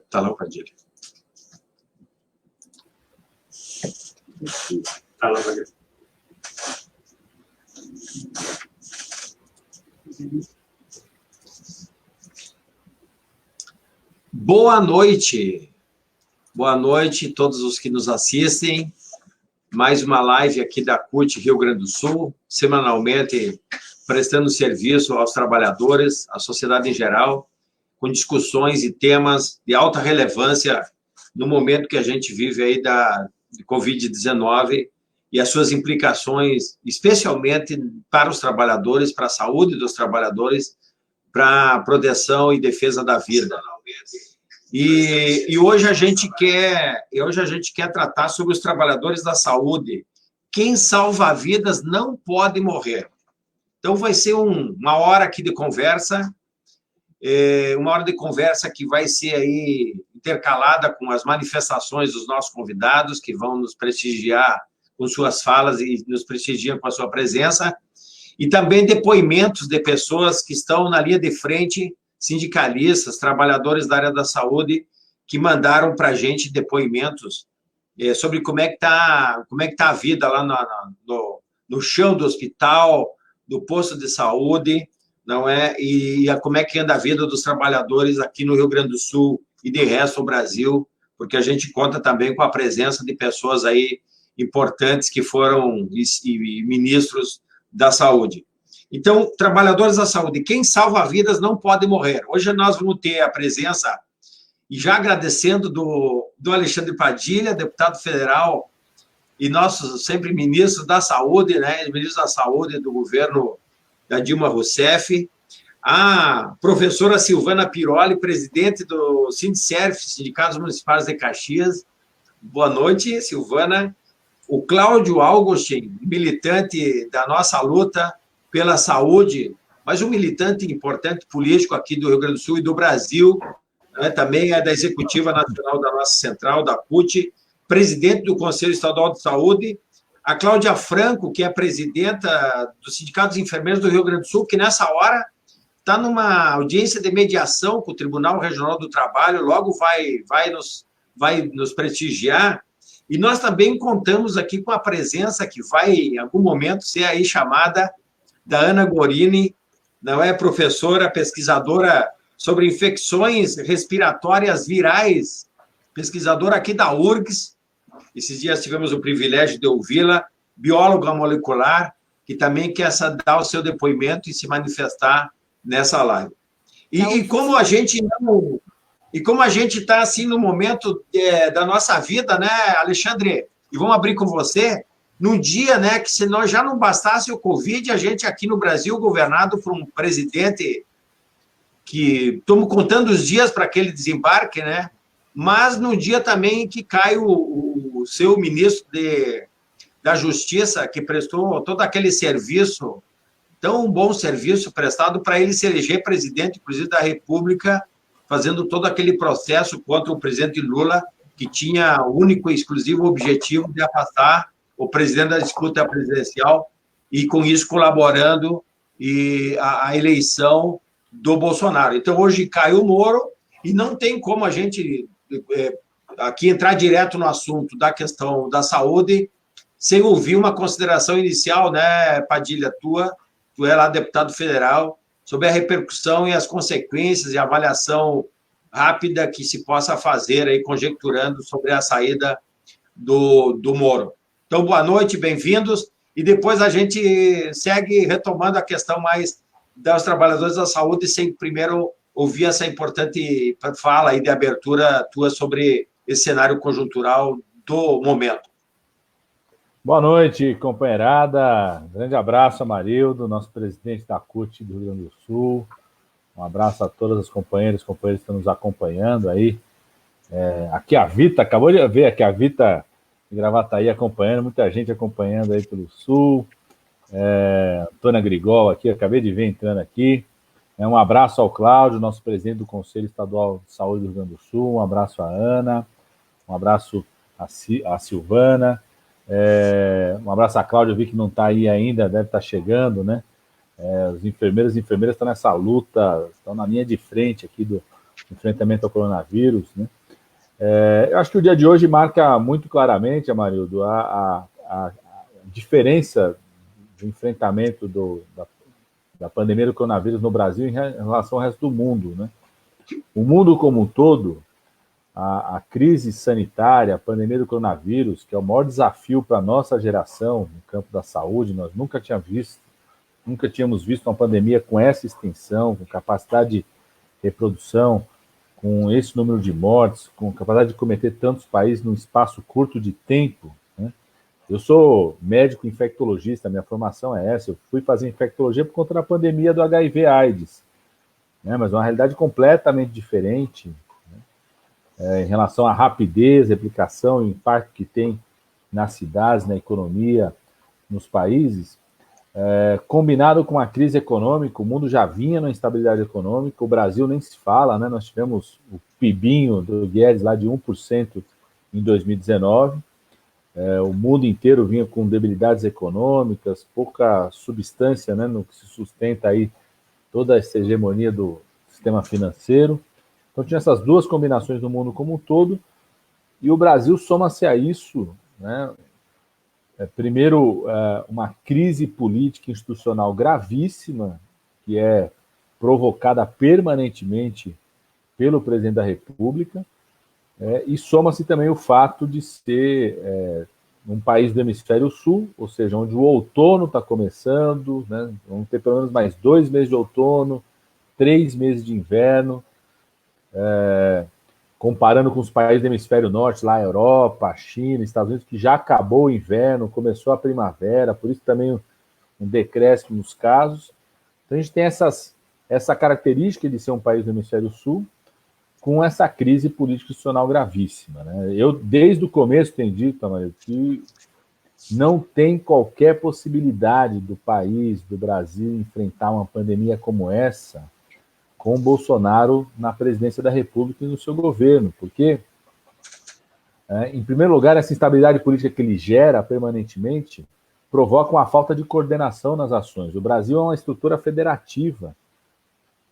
Está lá o Padilha. Está lá o Padilha. Boa noite. Boa noite a todos os que nos assistem. Mais uma live aqui da CUT Rio Grande do Sul, semanalmente prestando serviço aos trabalhadores, à sociedade em geral, com discussões e temas de alta relevância no momento que a gente vive aí de Covid-19 e as suas implicações, especialmente para os trabalhadores, para a saúde dos trabalhadores, para a proteção e defesa da vida. E hoje a gente quer tratar sobre os trabalhadores da saúde. Quem salva vidas não pode morrer. Então, vai ser uma hora aqui de conversa, que vai ser aí intercalada com as manifestações dos nossos convidados, que vão nos prestigiar com suas falas e nos prestigiam com a sua presença, e também depoimentos de pessoas que estão na linha de frente, sindicalistas, trabalhadores da área da saúde, que mandaram para a gente depoimentos sobre como é que tá a vida lá no chão do hospital, do posto de saúde, não é? E como é que anda a vida dos trabalhadores aqui no Rio Grande do Sul e de resto do Brasil, porque a gente conta também com a presença de pessoas aí importantes que foram ministros da saúde. Então, trabalhadores da saúde, quem salva vidas não pode morrer. Hoje nós vamos ter a presença, e já agradecendo, do Alexandre Padilha, deputado federal, e nosso sempre ministro da saúde, né? Ministro da saúde do governo da Dilma Rousseff, a professora Silvana Piroli, presidente do Sindicerf, Sindicatos Municipais de Caxias. Boa noite, Silvana. O Cláudio Augustin, militante da nossa luta pela saúde, mas um militante importante político aqui do Rio Grande do Sul e do Brasil, né? Também é da Executiva Nacional da nossa central, da CUT, presidente do Conselho Estadual de Saúde, a Cláudia Franco, que é presidenta do Sindicato dos Enfermeiros do Rio Grande do Sul, que nessa hora está numa audiência de mediação com o Tribunal Regional do Trabalho, logo vai nos prestigiar. E nós também contamos aqui com a presença que vai, em algum momento, ser aí chamada da Ana Gorini, não é, professora, pesquisadora sobre infecções respiratórias virais, pesquisadora aqui da URGS. Esses dias tivemos o privilégio de ouvi-la, bióloga molecular, que também quer dar o seu depoimento e se manifestar nessa live. E como a gente está assim no momento da nossa vida, né, Alexandre? E vamos abrir com você. Num dia, né, que se nós já não bastasse o Covid, a gente aqui no Brasil, governado por um presidente que estamos contando os dias para aquele desembarque, né? Mas no dia também que cai o seu ministro da Justiça, que prestou todo aquele serviço, tão bom serviço prestado para ele se eleger presidente, inclusive da República, fazendo todo aquele processo contra o presidente Lula, que tinha o único e exclusivo objetivo de afastar o presidente da disputa presidencial e, com isso, colaborando a eleição do Bolsonaro. Então, hoje caiu o Moro e não tem como a gente aqui entrar direto no assunto da questão da saúde sem ouvir uma consideração inicial, né, Padilha, tu é lá deputado federal, sobre a repercussão e as consequências e avaliação rápida que se possa fazer aí, conjecturando sobre a saída do Moro. Então, boa noite, bem-vindos, e depois a gente segue retomando a questão mais dos trabalhadores da saúde, sem primeiro ouvir essa importante fala aí de abertura tua sobre esse cenário conjuntural do momento. Boa noite, companheirada. Grande abraço a Marildo, nosso presidente da CUT do Rio Grande do Sul. Um abraço a todas as companheiras e companheiros que estão nos acompanhando aí. Aqui a Vita, acabou de ver aqui a Vita de Gravataí acompanhando, muita gente acompanhando aí pelo Sul. Antônia Grigol aqui, acabei de ver entrando aqui. Um abraço ao Cláudio, nosso presidente do Conselho Estadual de Saúde do Rio Grande do Sul. Um abraço à Ana, um abraço à Silvana. Um abraço à Cláudia, eu vi que não está aí ainda, deve estar chegando, né? Os enfermeiros e enfermeiras estão nessa luta, estão na linha de frente aqui do enfrentamento ao coronavírus, né? Eu acho que o dia de hoje marca muito claramente, Amarildo, a diferença do enfrentamento da pandemia do coronavírus no Brasil em relação ao resto do mundo, né? O mundo como um todo, a crise sanitária, a pandemia do coronavírus, que é o maior desafio para a nossa geração no campo da saúde, nós nunca tínhamos visto uma pandemia com essa extensão, com capacidade de reprodução, com esse número de mortes, com capacidade de cometer tantos países num espaço curto de tempo, né? Eu sou médico infectologista, minha formação é essa, eu fui fazer infectologia por conta da pandemia do HIV/AIDS, né? Mas uma realidade completamente diferente, né? Em relação à rapidez, replicação e impacto que tem nas cidades, na economia, nos países, combinado com a crise econômica, o mundo já vinha numa instabilidade econômica, o Brasil nem se fala, né? Nós tivemos o PIBinho do Guedes lá de 1% em 2019, o mundo inteiro vinha com debilidades econômicas, pouca substância, né, no que se sustenta aí toda essa hegemonia do sistema financeiro. Então tinha essas duas combinações no mundo como um todo, e o Brasil soma-se a isso, né? Primeiro, uma crise política e institucional gravíssima, que é provocada permanentemente pelo presidente da República, e soma-se também o fato de ser um país do hemisfério sul, ou seja, onde o outono está começando, né? Vamos ter pelo menos mais 2 meses de outono, 3 meses de inverno, comparando com os países do hemisfério norte, lá a Europa, a China, Estados Unidos, que já acabou o inverno, começou a primavera, por isso também um decréscimo nos casos. Então a gente tem essa característica de ser um país do hemisfério sul, com essa crise política institucional gravíssima, né? Eu, desde o começo, tenho dito, Amarildo, que não tem qualquer possibilidade do país, do Brasil, enfrentar uma pandemia como essa com o Bolsonaro na presidência da República e no seu governo, porque, em primeiro lugar, essa instabilidade política que ele gera permanentemente provoca uma falta de coordenação nas ações. O Brasil é uma estrutura federativa.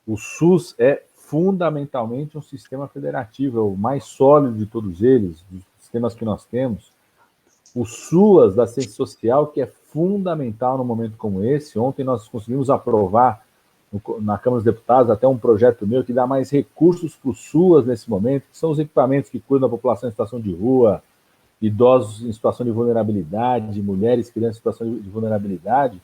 O SUS é fundamentalmente um sistema federativo, é o mais sólido de todos eles, dos sistemas que nós temos. O SUAS da ciência social, que é fundamental num momento como esse. Ontem nós conseguimos aprovar na Câmara dos Deputados até um projeto meu que dá mais recursos para o SUAS nesse momento, que são os equipamentos que cuidam da população em situação de rua, idosos em situação de vulnerabilidade, mulheres, crianças em situação de vulnerabilidade,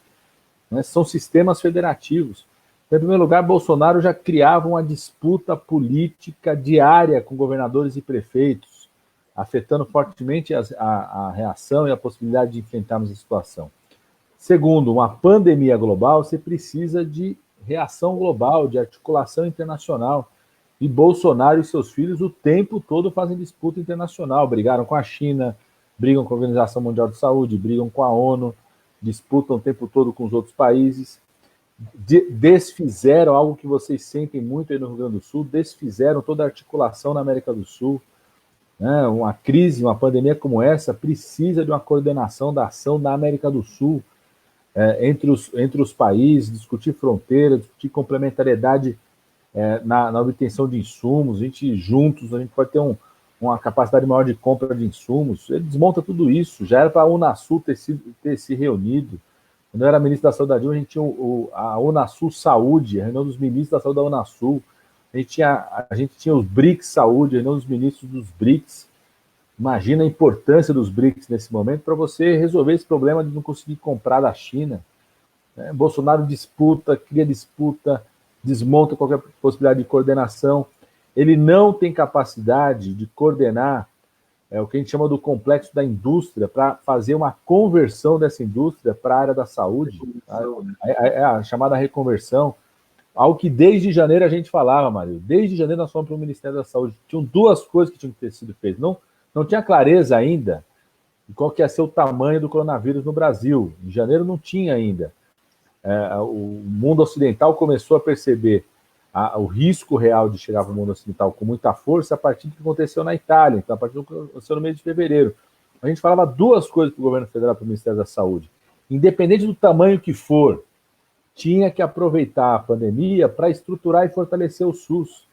né? São sistemas federativos. Em primeiro lugar, Bolsonaro já criava uma disputa política diária com governadores e prefeitos, afetando fortemente a reação e a possibilidade de enfrentarmos a situação. Segundo, uma pandemia global, você precisa de reação global, de articulação internacional. E Bolsonaro e seus filhos o tempo todo fazem disputa internacional. Brigaram com a China, brigam com a Organização Mundial de Saúde, brigam com a ONU, disputam o tempo todo com os outros países. Desfizeram algo que vocês sentem muito aí no Rio Grande do Sul, desfizeram toda a articulação na América do Sul. Né? Uma crise, uma pandemia como essa precisa de uma coordenação da ação da América do Sul, entre os países, discutir fronteira, discutir complementariedade na obtenção de insumos. A gente juntos, a gente pode ter uma capacidade maior de compra de insumos. Ele desmonta tudo isso. Já era para a Unasul ter se reunido. Quando eu era ministro da Saúde da Dilma, a gente tinha a Unasul Saúde, a reunião dos ministros da Saúde da Unasul. A gente tinha os BRICS Saúde, a reunião dos ministros dos BRICS. Imagina a importância dos BRICS nesse momento para você resolver esse problema de não conseguir comprar da China. Bolsonaro cria disputa, desmonta qualquer possibilidade de coordenação. Ele não tem capacidade de coordenar o que a gente chama do complexo da indústria para fazer uma conversão dessa indústria para a área da saúde, a chamada reconversão, algo que desde janeiro a gente falava, Mário. Desde janeiro nós fomos para o Ministério da Saúde. Tinham duas coisas que tinham que ter sido feitas. Não tinha clareza ainda de qual que ia ser o tamanho do coronavírus no Brasil. Em janeiro não tinha ainda. O mundo ocidental começou a perceber o risco real de chegar para o mundo ocidental com muita força a partir do que aconteceu na Itália, então a partir do que aconteceu no mês de fevereiro. A gente falava duas coisas para o governo federal, para o Ministério da Saúde. Independente do tamanho que for, tinha que aproveitar a pandemia para estruturar e fortalecer o SUS.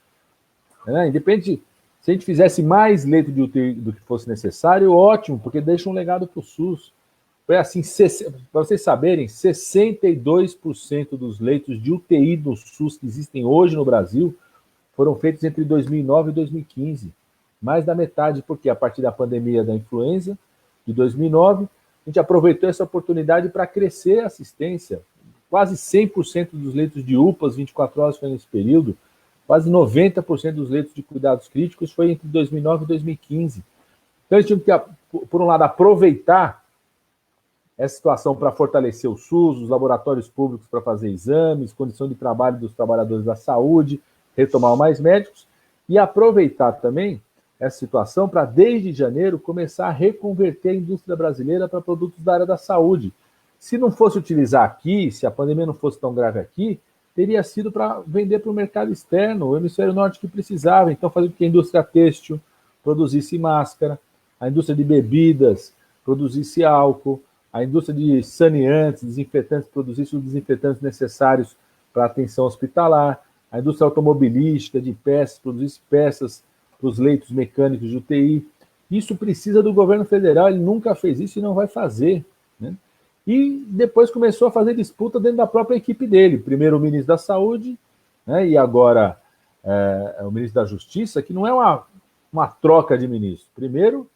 Independente, se a gente fizesse mais leito de UTI do que fosse necessário, ótimo, porque deixa um legado para o SUS. Foi assim, para vocês saberem, 62% dos leitos de UTI do SUS que existem hoje no Brasil foram feitos entre 2009 e 2015. Mais da metade, porque a partir da pandemia da influenza de 2009, a gente aproveitou essa oportunidade para crescer a assistência. Quase 100% dos leitos de UPAs 24 horas foi nesse período, quase 90% dos leitos de cuidados críticos foi entre 2009 e 2015. Então, a gente tinha que, por um lado, aproveitar essa situação para fortalecer o SUS, os laboratórios públicos para fazer exames, condição de trabalho dos trabalhadores da saúde, retomar mais médicos, e aproveitar também essa situação para, desde janeiro, começar a reconverter a indústria brasileira para produtos da área da saúde. Se não fosse utilizar aqui, se a pandemia não fosse tão grave aqui, teria sido para vender para o mercado externo, o hemisfério norte que precisava. Então, fazer com que a indústria têxtil produzisse máscara, a indústria de bebidas produzisse álcool, a indústria de saneantes, desinfetantes, produzisse os desinfetantes necessários para a atenção hospitalar, a indústria automobilística de peças, produzisse peças para os leitos mecânicos de UTI. Isso precisa do governo federal, ele nunca fez isso e não vai fazer, né? E depois começou a fazer disputa dentro da própria equipe dele. Primeiro o ministro da Saúde, né, e agora o ministro da Justiça, que não é uma troca de ministro. Primeiro,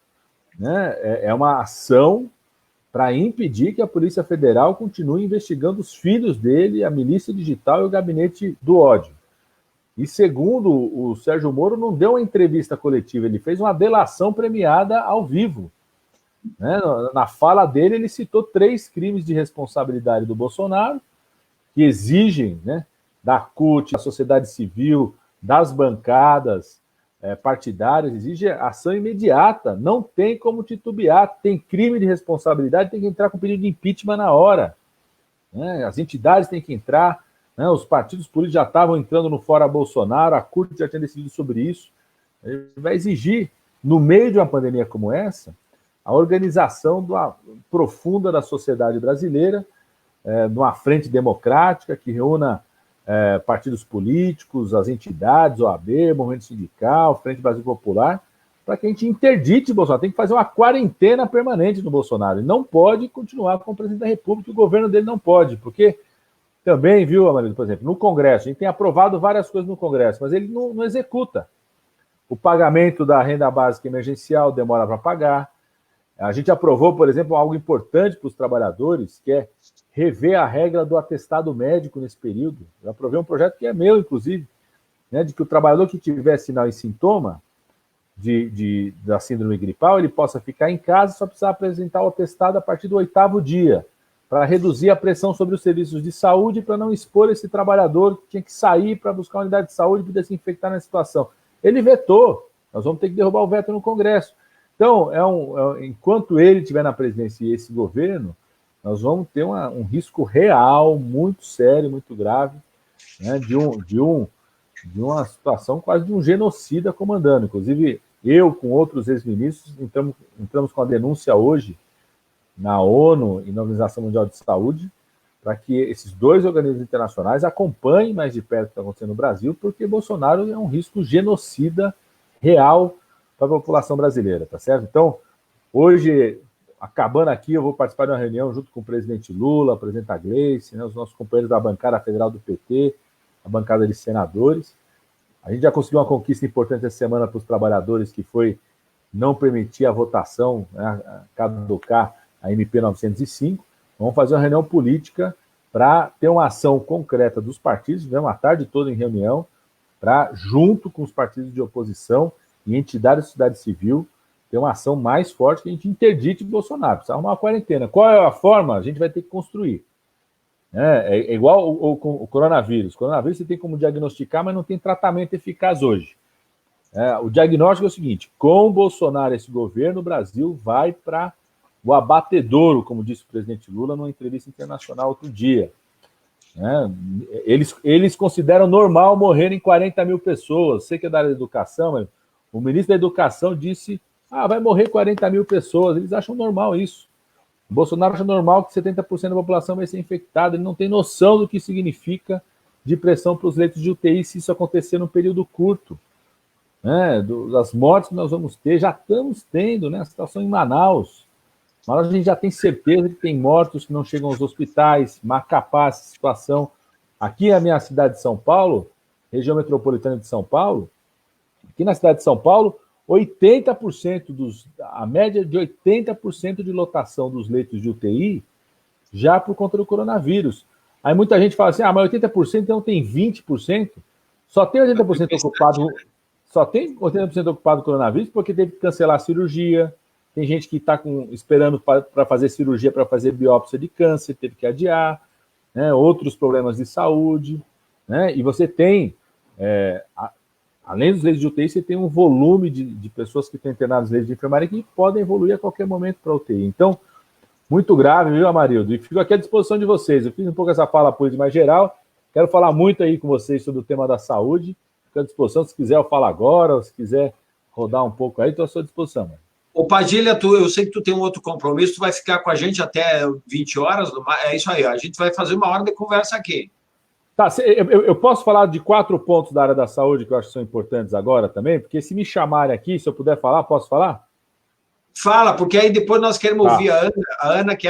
né, é uma ação para impedir que a Polícia Federal continue investigando os filhos dele, a milícia digital e o gabinete do ódio. E segundo, o Sérgio Moro não deu uma entrevista coletiva, ele fez uma delação premiada ao vivo. Né? Na fala dele, ele citou 3 crimes de responsabilidade do Bolsonaro, que exigem, né, da CUT, da sociedade civil, das bancadas partidárias, exige ação imediata, não tem como titubear, tem crime de responsabilidade, tem que entrar com pedido de impeachment na hora. Né? As entidades têm que entrar, né? Os partidos políticos já estavam entrando no fora Bolsonaro, a CUT já tinha decidido sobre isso. Ele vai exigir, no meio de uma pandemia como essa, a organização profunda da sociedade brasileira, numa frente democrática que reúna partidos políticos, as entidades, OAB, Movimento Sindical, Frente Brasil Popular, para que a gente interdite o Bolsonaro. Tem que fazer uma quarentena permanente no Bolsonaro. Ele não pode continuar como presidente da República, o governo dele não pode, porque também, viu, Amarildo, por exemplo, no Congresso, a gente tem aprovado várias coisas no Congresso, mas ele não executa. O pagamento da renda básica emergencial demora para pagar. A gente aprovou, por exemplo, algo importante para os trabalhadores, que é rever a regra do atestado médico nesse período. Eu aprovei um projeto que é meu, inclusive, né, de que o trabalhador que tiver sinal e sintoma da síndrome gripal, ele possa ficar em casa e só precisar apresentar o atestado a partir do 8º dia, para reduzir a pressão sobre os serviços de saúde, para não expor esse trabalhador que tinha que sair para buscar uma unidade de saúde e desinfectar na situação. Ele vetou, nós vamos ter que derrubar o veto no Congresso. Então, enquanto ele estiver na presidência e esse governo, nós vamos ter um risco real, muito sério, muito grave, né, de uma situação quase de um genocida comandando. Inclusive, eu, com outros ex-ministros, entramos com a denúncia hoje na ONU e na Organização Mundial de Saúde, para que esses 2 organismos internacionais acompanhem mais de perto o que está acontecendo no Brasil, porque Bolsonaro é um risco genocida real para a população brasileira, tá certo? Então, hoje, acabando aqui, eu vou participar de uma reunião junto com o presidente Lula, a presidenta Gleice, né, os nossos companheiros da bancada federal do PT, a bancada de senadores. A gente já conseguiu uma conquista importante essa semana para os trabalhadores, que foi não permitir a votação, né, caducar a MP 905. Vamos fazer uma reunião política para ter uma ação concreta dos partidos, tivemos a tarde toda em reunião, para, junto com os partidos de oposição e entidades da sociedade civil, ter uma ação mais forte que a gente interdite Bolsonaro. Precisa arrumar uma quarentena. Qual é a forma? A gente vai ter que construir. É igual o coronavírus. O coronavírus você tem como diagnosticar, mas não tem tratamento eficaz hoje. O diagnóstico é o seguinte: com o Bolsonaro, esse governo, o Brasil vai para o abatedouro, como disse o presidente Lula numa entrevista internacional outro dia. Eles consideram normal morrerem 40 mil pessoas. Sei que é da área da educação, mas o ministro da Educação disse: vai morrer 40 mil pessoas. Eles acham normal isso. O Bolsonaro acha normal que 70% da população vai ser infectada, ele não tem noção do que significa de pressão para os leitos de UTI se isso acontecer num período curto. Né? Das mortes que nós vamos ter, já estamos tendo, né? A situação em Manaus. Mas a gente já tem certeza que tem mortos que não chegam aos hospitais, Macapá, essa situação. Aqui é a minha cidade de São Paulo, região metropolitana de São Paulo, aqui na cidade de São Paulo, 80% a média de 80% de lotação dos leitos de UTI já por conta do coronavírus. Aí muita gente fala assim, mas 80% então tem 20%, só tem 80% ocupado, do coronavírus porque teve que cancelar a cirurgia, tem gente que está esperando para fazer cirurgia, para fazer biópsia de câncer, teve que adiar, né, outros problemas de saúde, né, e você tem, além dos leitos de UTI, você tem um volume de pessoas que estão internadas nos leitos de enfermaria que podem evoluir a qualquer momento para a UTI. Então, muito grave, viu, Amarildo? E fico aqui à disposição de vocês. Eu fiz um pouco essa fala política mais geral, quero falar muito aí com vocês sobre o tema da saúde, fico à disposição, se quiser eu falo agora, ou se quiser rodar um pouco aí, estou à sua disposição. Mano. Ô, Padilha, eu sei que tu tem um outro compromisso, tu vai ficar com a gente até 20 horas, é isso aí, a gente vai fazer uma hora de conversa aqui. Tá, eu posso falar de 4 pontos da área da saúde que eu acho que são importantes agora também, porque se me chamarem aqui, se eu puder falar, posso falar? Fala, porque aí depois nós queremos ouvir a Ana que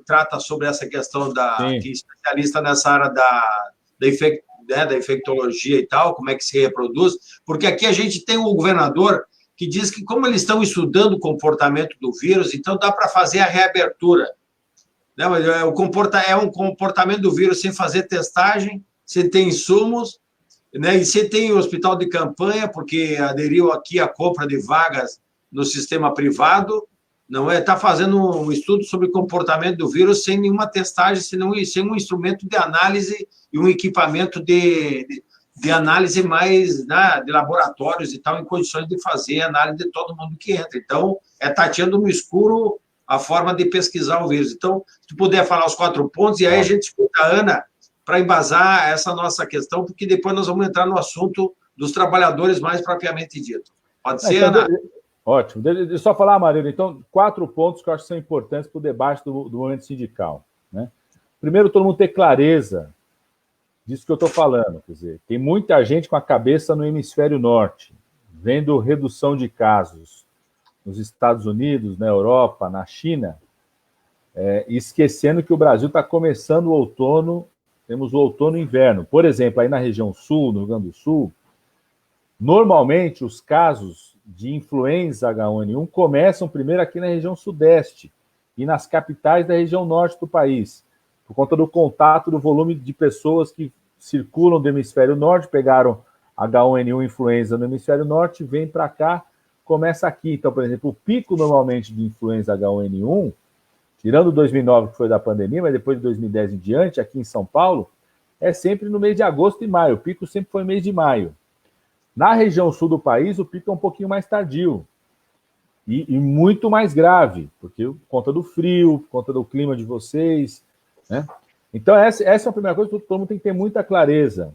trata sobre essa questão que é especialista nessa área da infectologia e tal, como é que se reproduz, porque aqui a gente tem um governador que diz que como eles estão estudando o comportamento do vírus, então dá para fazer a reabertura. Né? É um comportamento do vírus sem fazer testagem, sem ter insumos, né? E você tem hospital de campanha, porque aderiu aqui a compra de vagas no sistema privado, não é? Está fazendo um estudo sobre o comportamento do vírus sem nenhuma testagem, sem um instrumento de análise e um equipamento de análise mais, né, de laboratórios e tal, em condições de fazer análise de todo mundo que entra. Então, tateando no escuro a forma de pesquisar o vírus. Então, se tu puder falar os 4 pontos, e aí a gente escuta a Ana para embasar essa nossa questão, porque depois nós vamos entrar no assunto dos trabalhadores mais propriamente dito. Pode ser, então, Ana? Ótimo. Deixa eu só falar, Marília, então, 4 pontos que eu acho que são importantes para o debate do movimento sindical. Né? Primeiro, todo mundo ter clareza disso que eu estou falando. Quer dizer, tem muita gente com a cabeça no hemisfério norte, vendo redução de casos nos Estados Unidos, na Europa, na China, esquecendo que o Brasil está começando o outono, temos o outono e inverno. Por exemplo, aí na região sul, no Rio Grande do Sul, normalmente os casos de influenza H1N1 começam primeiro aqui na região sudeste e nas capitais da região norte do país, por conta do contato do volume de pessoas que circulam do hemisfério norte, pegaram H1N1 influenza no hemisfério norte, vem para cá, começa aqui. Então, por exemplo, o pico normalmente de influenza H1N1, tirando 2009, que foi da pandemia, mas depois de 2010 em diante, aqui em São Paulo, é sempre no mês de agosto e maio. O pico sempre foi mês de maio. Na região sul do país, o pico é um pouquinho mais tardio e muito mais grave, porque por conta do frio, por conta do clima de vocês, né? Então, essa é a primeira coisa que todo mundo tem que ter muita clareza.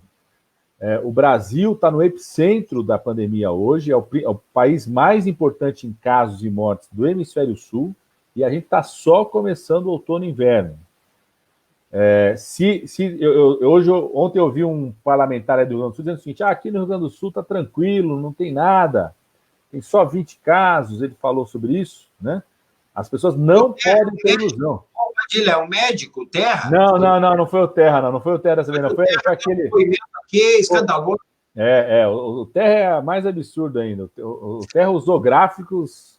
O Brasil está no epicentro da pandemia hoje, é o país mais importante em casos e mortes do hemisfério sul, e a gente está só começando o outono e inverno. Ontem eu vi um parlamentar do Rio Grande do Sul dizendo o seguinte: aqui no Rio Grande do Sul está tranquilo, não tem nada, tem só 20 casos, ele falou sobre isso, né? As pessoas não podem ter ilusão. Padilha, é o médico, Terra? Não foi o Terra, não foi o Terra dessa vez, não. Foi aquele. Aqui é escandaloso. O Terra é a mais absurdo ainda. O Terra usou gráficos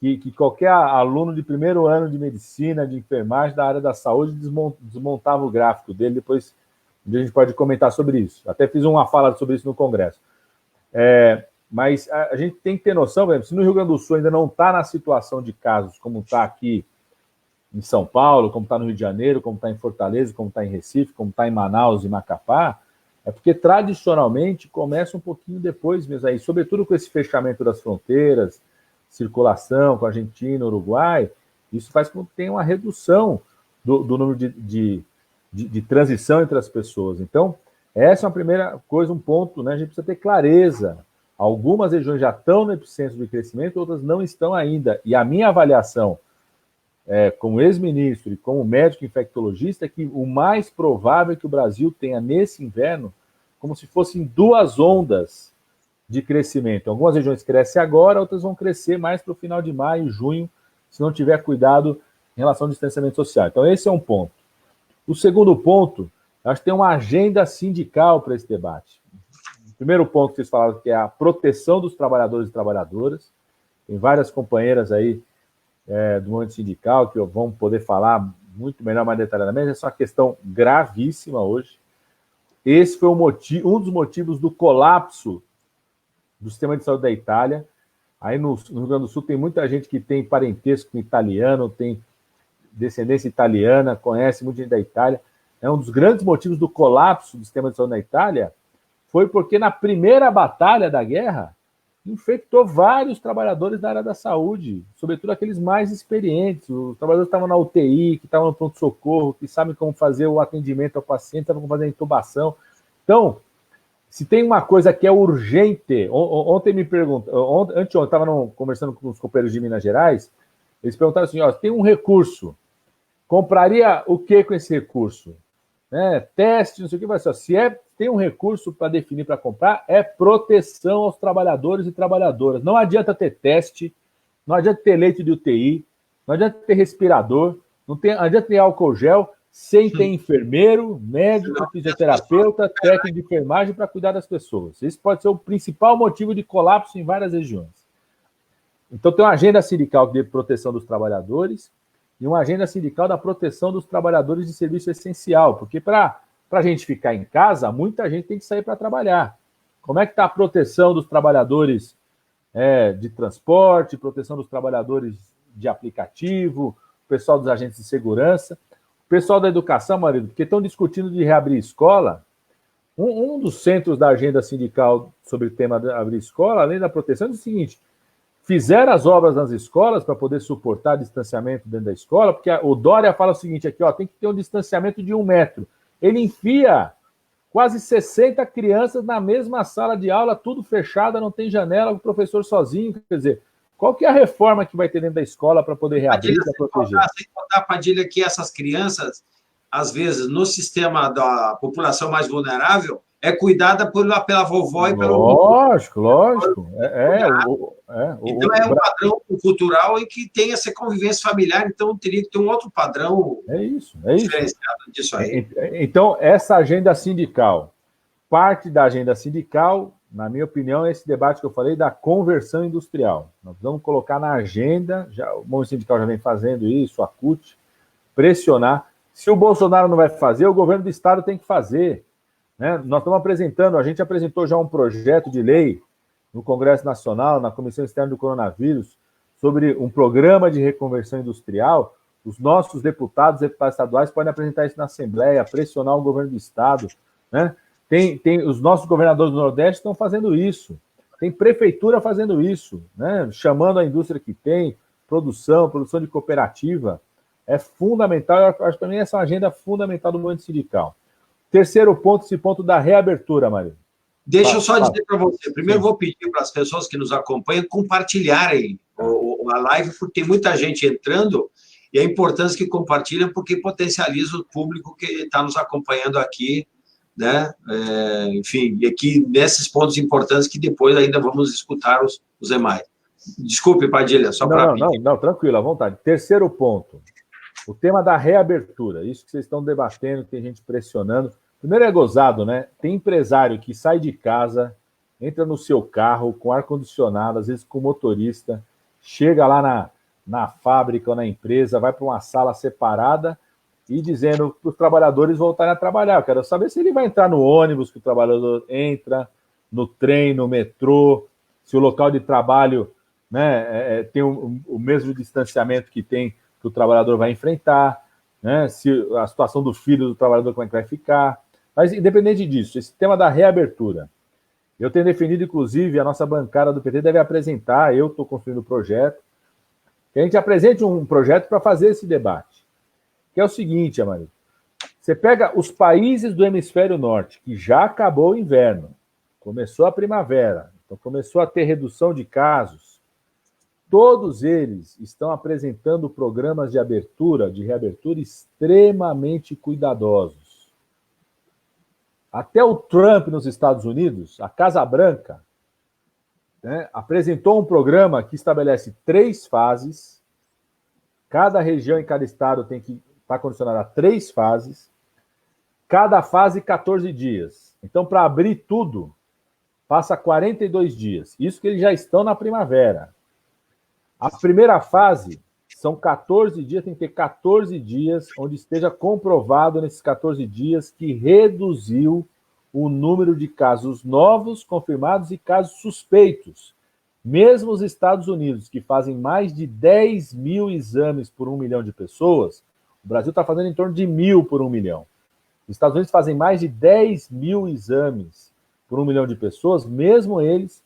que qualquer aluno de primeiro ano de medicina, de enfermagem, da área da saúde, desmontava o gráfico dele. Depois a gente pode comentar sobre isso. Até fiz uma fala sobre isso no Congresso. Mas a gente tem que ter noção, por exemplo, se no Rio Grande do Sul ainda não está na situação de casos como está aqui em São Paulo, como está no Rio de Janeiro, como está em Fortaleza, como está em Recife, como está em Manaus e Macapá, é porque tradicionalmente começa um pouquinho depois mesmo aí, sobretudo com esse fechamento das fronteiras, circulação com a Argentina, Uruguai, isso faz com que tenha uma redução do número de transição entre as pessoas. Então, essa é uma primeira coisa, um ponto, né? A gente precisa ter clareza. Algumas regiões já estão no epicentro do crescimento, outras não estão ainda. E a minha avaliação como ex-ministro e como médico infectologista, que o mais provável é que o Brasil tenha nesse inverno como se fossem 2 ondas de crescimento. Algumas regiões crescem agora, outras vão crescer mais para o final de maio, junho, se não tiver cuidado em relação ao distanciamento social. Então, esse é um ponto. O segundo ponto, acho que tem uma agenda sindical para esse debate. O primeiro ponto que vocês falaram, que é a proteção dos trabalhadores e trabalhadoras. Tem várias companheiras aí do movimento sindical que vão poder falar muito melhor, mais detalhadamente. Essa é uma questão gravíssima hoje. Esse foi um dos motivos do colapso do sistema de saúde da Itália. Aí no Rio Grande do Sul tem muita gente que tem parentesco com italiano, tem descendência italiana, conhece muita gente da Itália. Um dos grandes motivos do colapso do sistema de saúde na Itália foi porque na primeira batalha da guerra infectou vários trabalhadores da área da saúde, sobretudo aqueles mais experientes, os trabalhadores que estavam na UTI, que estavam no pronto-socorro, que sabem como fazer o atendimento ao paciente, sabem como fazer a intubação. Então, se tem uma coisa que é urgente, ontem me perguntaram, anteontem, estava conversando com os companheiros de Minas Gerais, eles perguntaram assim, tem um recurso, compraria o que com esse recurso? Teste, não sei o que, vai ser. Se tem um recurso para definir, para comprar, é proteção aos trabalhadores e trabalhadoras. Não adianta ter teste, não adianta ter leite de UTI, não adianta ter respirador, não adianta ter álcool gel, sem ter enfermeiro, médico, fisioterapeuta, técnico de enfermagem para cuidar das pessoas. Esse pode ser o principal motivo de colapso em várias regiões. Então tem uma agenda sindical de proteção dos trabalhadores e uma agenda sindical da proteção dos trabalhadores de serviço essencial, porque para a gente ficar em casa, muita gente tem que sair para trabalhar. Como é que está a proteção dos trabalhadores de transporte, proteção dos trabalhadores de aplicativo, o pessoal dos agentes de segurança, o pessoal da educação, marido, porque estão discutindo de reabrir escola. Um dos centros da agenda sindical sobre o tema de abrir escola, além da proteção, é o seguinte: fizeram as obras nas escolas para poder suportar distanciamento dentro da escola, porque o Dória fala o seguinte aqui, tem que ter um distanciamento de 1 metro. Ele enfia quase 60 crianças na mesma sala de aula, tudo fechado, não tem janela, o professor sozinho. Quer dizer, qual que é a reforma que vai ter dentro da escola para poder reabrir, para proteger? Sem contar, Padilha, que essas crianças, às vezes, no sistema da população mais vulnerável, é cuidada pela vovó e pelo... Lógico. Então, é um padrão cultural em que tem essa convivência familiar, então teria que ter um outro padrão diferenciado disso aí. Então, essa agenda sindical, parte da agenda sindical, na minha opinião, é esse debate que eu falei da conversão industrial. Nós vamos colocar na agenda, o movimento sindical já vem fazendo isso, a CUT, pressionar. Se o Bolsonaro não vai fazer, o governo do Estado tem que fazer. Nós estamos apresentando, a gente apresentou já um projeto de lei no Congresso Nacional, na Comissão Externa do Coronavírus, sobre um programa de reconversão industrial. Os nossos deputados estaduais podem apresentar isso na Assembleia, pressionar o governo do Estado. Tem os nossos governadores do Nordeste estão fazendo isso. Tem prefeitura fazendo isso, chamando a indústria que tem, produção de cooperativa. É fundamental, eu acho que também essa é uma agenda fundamental do movimento sindical. Terceiro ponto, esse ponto da reabertura, Maria. Deixa eu só dizer para você. Primeiro, vou pedir para as pessoas que nos acompanham compartilharem a live, porque tem muita gente entrando e é importante que compartilhem, porque potencializa o público que está nos acompanhando aqui, enfim, e aqui nesses pontos importantes que depois ainda vamos escutar os demais. Desculpe, Padilha, só para pedir. Não, tranquilo, à vontade. Terceiro ponto. O tema da reabertura, isso que vocês estão debatendo, tem gente pressionando. Primeiro é gozado, Tem empresário que sai de casa, entra no seu carro com ar-condicionado, às vezes com motorista, chega lá na fábrica ou na empresa, vai para uma sala separada e dizendo para os trabalhadores voltarem a trabalhar. Eu quero saber se ele vai entrar no ônibus que o trabalhador entra, no trem, no metrô, se o local de trabalho tem o mesmo distanciamento que tem que o trabalhador vai enfrentar, se a situação do filho do trabalhador, como é que vai ficar. Mas, independente disso, esse tema da reabertura, eu tenho definido, inclusive, a nossa bancada do PT deve apresentar, eu estou construindo o projeto, que a gente apresente um projeto para fazer esse debate, que é o seguinte, Amarildo, você pega os países do hemisfério norte, que já acabou o inverno, começou a primavera, então começou a ter redução de casos, todos eles estão apresentando programas de reabertura extremamente cuidadosos. Até o Trump nos Estados Unidos, a Casa Branca, né, apresentou um programa que estabelece 3 fases. Cada região e cada estado tem que estar condicionado a 3 fases. Cada fase 14 dias. Então, para abrir tudo, passa 42 dias. Isso que eles já estão na primavera. A primeira fase são 14 dias, tem que ter 14 dias onde esteja comprovado nesses 14 dias que reduziu o número de casos novos, confirmados e casos suspeitos. Mesmo os Estados Unidos, que fazem mais de 10 mil exames por 1 milhão de pessoas, o Brasil está fazendo em torno de 1.000 por 1 milhão. Os Estados Unidos fazem mais de 10 mil exames por 1 milhão de pessoas, mesmo eles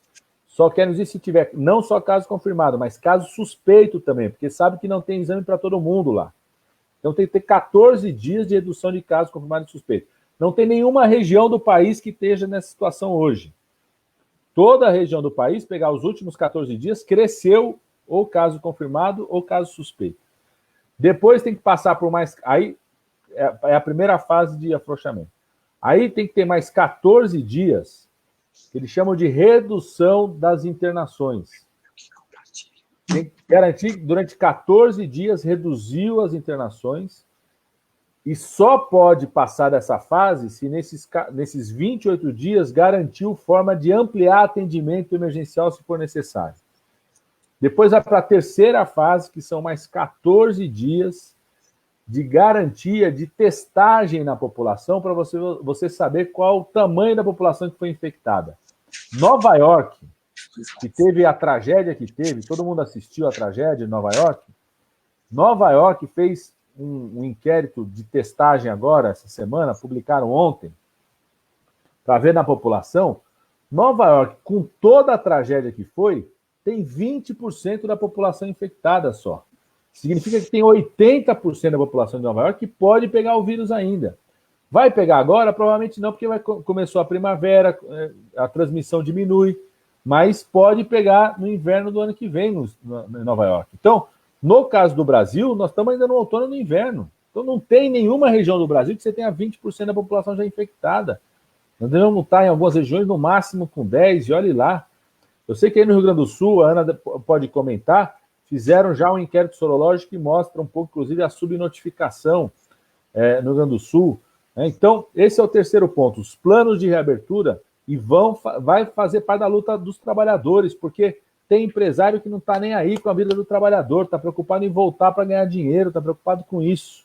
só querem dizer se tiver não só caso confirmado, mas caso suspeito também, porque sabe que não tem exame para todo mundo lá. Então tem que ter 14 dias de redução de casos confirmados e suspeitos. Não tem nenhuma região do país que esteja nessa situação hoje. Toda a região do país, pegar os últimos 14 dias, cresceu ou caso confirmado ou caso suspeito. Depois tem que passar por mais... Aí é a primeira fase de afrouxamento. Aí tem que ter mais 14 dias, que eles chamam de redução das internações. Tem que garantir que durante 14 dias reduziu as internações e só pode passar dessa fase se nesses 28 dias garantiu forma de ampliar atendimento emergencial se for necessário. Depois vai para a terceira fase, que são mais 14 dias de garantia de testagem na população para você saber qual o tamanho da população que foi infectada. Nova York, que teve a tragédia que teve, todo mundo assistiu a tragédia de Nova York. Nova York fez um inquérito de testagem agora, essa semana, publicaram ontem, para ver na população. Nova York, com toda a tragédia que foi, tem 20% da população infectada só. Significa que tem 80% da população de Nova York que pode pegar o vírus ainda. Vai pegar agora? Provavelmente não, porque começou a primavera, a transmissão diminui, mas pode pegar no inverno do ano que vem em Nova York. Então, no caso do Brasil, nós estamos ainda no outono e no inverno. Então, não tem nenhuma região do Brasil que você tenha 20% da população já infectada. Nós devemos estar em algumas regiões, no máximo com 10%, e olhe lá. Eu sei que aí no Rio Grande do Sul, a Ana pode comentar, fizeram já um inquérito sorológico que mostra um pouco, inclusive, a subnotificação no Rio Grande do Sul. Então, esse é o terceiro ponto. Os planos de reabertura vai fazer parte da luta dos trabalhadores, porque tem empresário que não está nem aí com a vida do trabalhador, está preocupado em voltar para ganhar dinheiro, está preocupado com isso.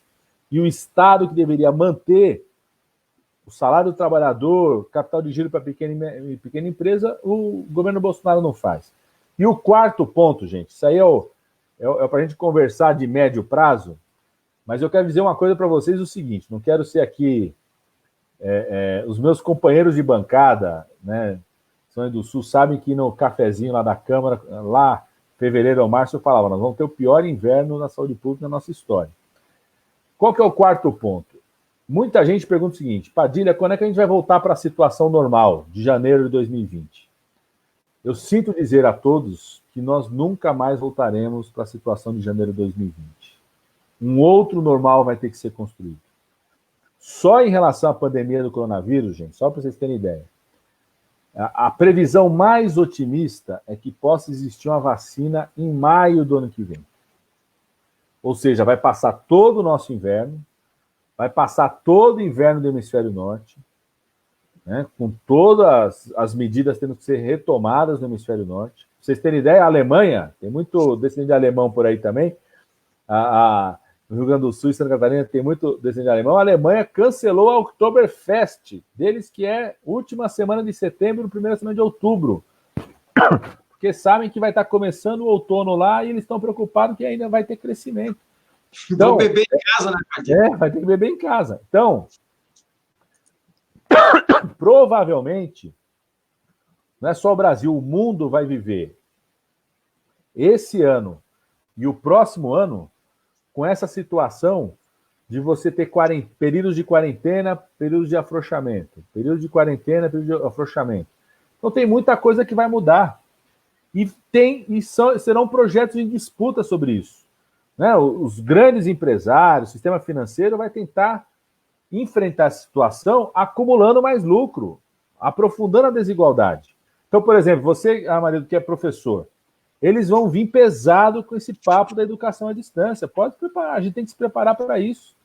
E o Estado, que deveria manter o salário do trabalhador, capital de giro para pequena empresa, o governo Bolsonaro não faz. E o quarto ponto, gente, isso aí é para a gente conversar de médio prazo, mas eu quero dizer uma coisa para vocês, o seguinte, não quero ser aqui... os meus companheiros de bancada, né, São Paulo do Sul, sabem que no cafezinho lá da Câmara, lá, fevereiro ou março, eu falava, nós vamos ter o pior inverno na saúde pública na nossa história. Qual que é o quarto ponto? Muita gente pergunta o seguinte, Padilha, quando é que a gente vai voltar para a situação normal, de janeiro de 2020? Eu sinto dizer a todos que nós nunca mais voltaremos para a situação de janeiro de 2020. Um outro normal vai ter que ser construído. Só em relação à pandemia do coronavírus, gente, só para vocês terem ideia, a previsão mais otimista é que possa existir uma vacina em maio do ano que vem. Ou seja, vai passar todo o nosso inverno, vai passar todo o inverno do hemisfério norte, né, com todas as medidas tendo que ser retomadas no hemisfério norte. Pra vocês terem ideia, a Alemanha, tem muito descendente alemão por aí também, no Rio Grande do Sul e Santa Catarina tem muito descendente alemão, a Alemanha cancelou a Oktoberfest deles, que é última semana de setembro, primeira semana de outubro. Porque sabem que vai estar começando o outono lá e eles estão preocupados que ainda vai ter crescimento. Então, vou beber em casa, né? Vai ter que beber em casa. Então, provavelmente, não é só o Brasil, o mundo vai viver esse ano e o próximo ano com essa situação de você ter períodos de quarentena, períodos de afrouxamento, período de quarentena, período de afrouxamento. Então tem muita coisa que vai mudar. Serão projetos em disputa sobre isso. Né? Os grandes empresários, o sistema financeiro vai tentar enfrentar essa situação acumulando mais lucro, aprofundando a desigualdade. Então, por exemplo, você, Marido, que é professor, eles vão vir pesado com esse papo da educação à distância. Pode preparar, a gente tem que se preparar para isso.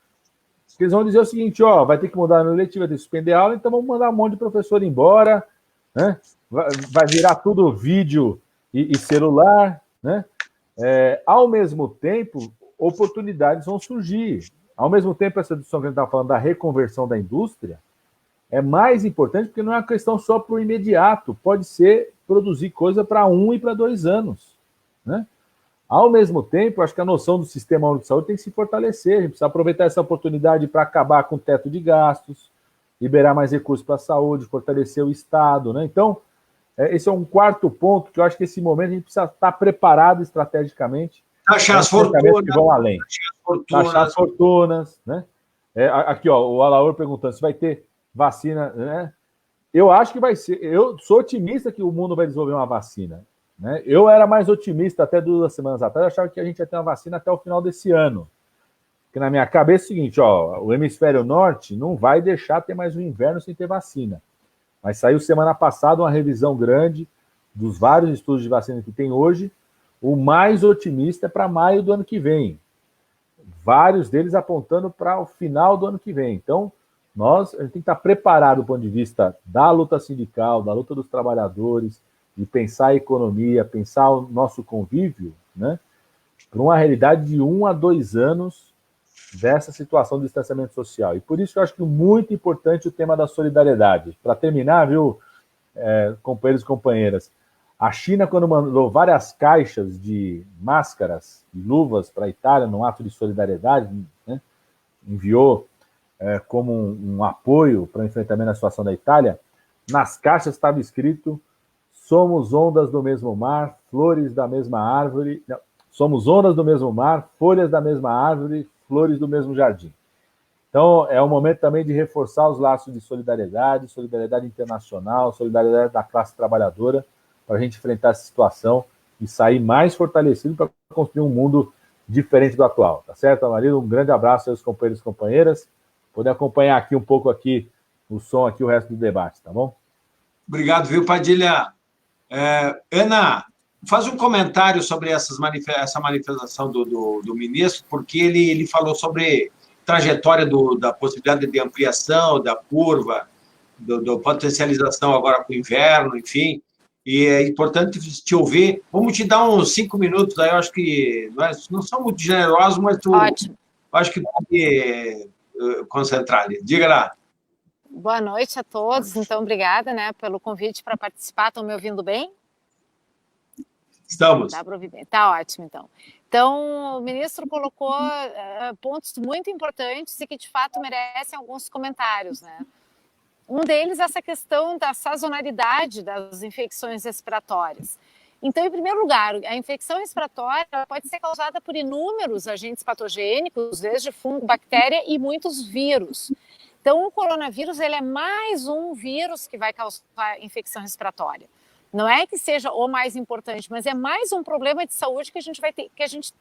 Eles vão dizer o seguinte, vai ter que mudar a letiva, vai ter que suspender a aula, então vamos mandar um monte de professor embora, né? Vai virar tudo vídeo e celular, né? Ao mesmo tempo, oportunidades vão surgir. Ao mesmo tempo, essa discussão que a gente está falando da reconversão da indústria é mais importante porque não é uma questão só para o imediato, pode ser produzir coisa para 1 e para 2 anos, né? Ao mesmo tempo, acho que a noção do Sistema Único de Saúde tem que se fortalecer, a gente precisa aproveitar essa oportunidade para acabar com o teto de gastos, liberar mais recursos para a saúde, fortalecer o Estado, né? Então, esse é um quarto ponto que eu acho que esse momento a gente precisa estar preparado estrategicamente. Taxar as fortunas. Que vão além. Taxar as fortunas, né? Aqui, o Alaor perguntando se vai ter vacina, né? Eu acho que vai ser. Eu sou otimista que o mundo vai desenvolver uma vacina, né? Eu era mais otimista até 2 semanas atrás, eu achava que a gente ia ter uma vacina até o final desse ano. Porque na minha cabeça é o seguinte, o hemisfério norte não vai deixar ter mais um inverno sem ter vacina. Mas saiu semana passada uma revisão grande dos vários estudos de vacina que tem hoje. O mais otimista é para maio do ano que vem. Vários deles apontando para o final do ano que vem. Então, a gente tem que estar preparado do ponto de vista da luta sindical, da luta dos trabalhadores, de pensar a economia, pensar o nosso convívio, né, para uma realidade de 1 a 2 anos dessa situação de distanciamento social. E por isso eu acho que muito importante o tema da solidariedade. Para terminar, viu, companheiros e companheiras, a China, quando mandou várias caixas de máscaras e luvas para a Itália, num ato de solidariedade, né, enviou como um apoio para o enfrentamento da situação da Itália, nas caixas estava escrito: somos ondas do mesmo mar, flores da mesma árvore. Não, somos ondas do mesmo mar, folhas da mesma árvore, flores do mesmo jardim. Então, é um momento também de reforçar os laços de solidariedade internacional, solidariedade da classe trabalhadora, para a gente enfrentar essa situação e sair mais fortalecido para construir um mundo diferente do atual. Tá certo, Amarildo? Um grande abraço aos companheiros e companheiras. Poder acompanhar aqui um pouco aqui o som, aqui o resto do debate, tá bom? Obrigado, viu, Padilha? Ana, faz um comentário sobre essa manifestação do ministro, porque ele falou sobre trajetória da possibilidade de ampliação da curva, da potencialização agora com o inverno, enfim, e é importante te ouvir. Vamos te dar uns 5 minutos, aí eu acho que não são muito generosos, mas Ótimo. Acho que pode concentrar ali. Diga lá. Boa noite a todos, então obrigada, né, pelo convite para participar. Estão me ouvindo bem? Estamos. Dá para ouvir bem. Tá ótimo, então. Então, o ministro colocou pontos muito importantes e que, de fato, merecem alguns comentários, né? Um deles é essa questão da sazonalidade das infecções respiratórias. Então, em primeiro lugar, a infecção respiratória pode ser causada por inúmeros agentes patogênicos, desde fungo, bactéria e muitos vírus. Então, o coronavírus ele é mais um vírus que vai causar infecção respiratória. Não é que seja o mais importante, mas é mais um problema de saúde que a gente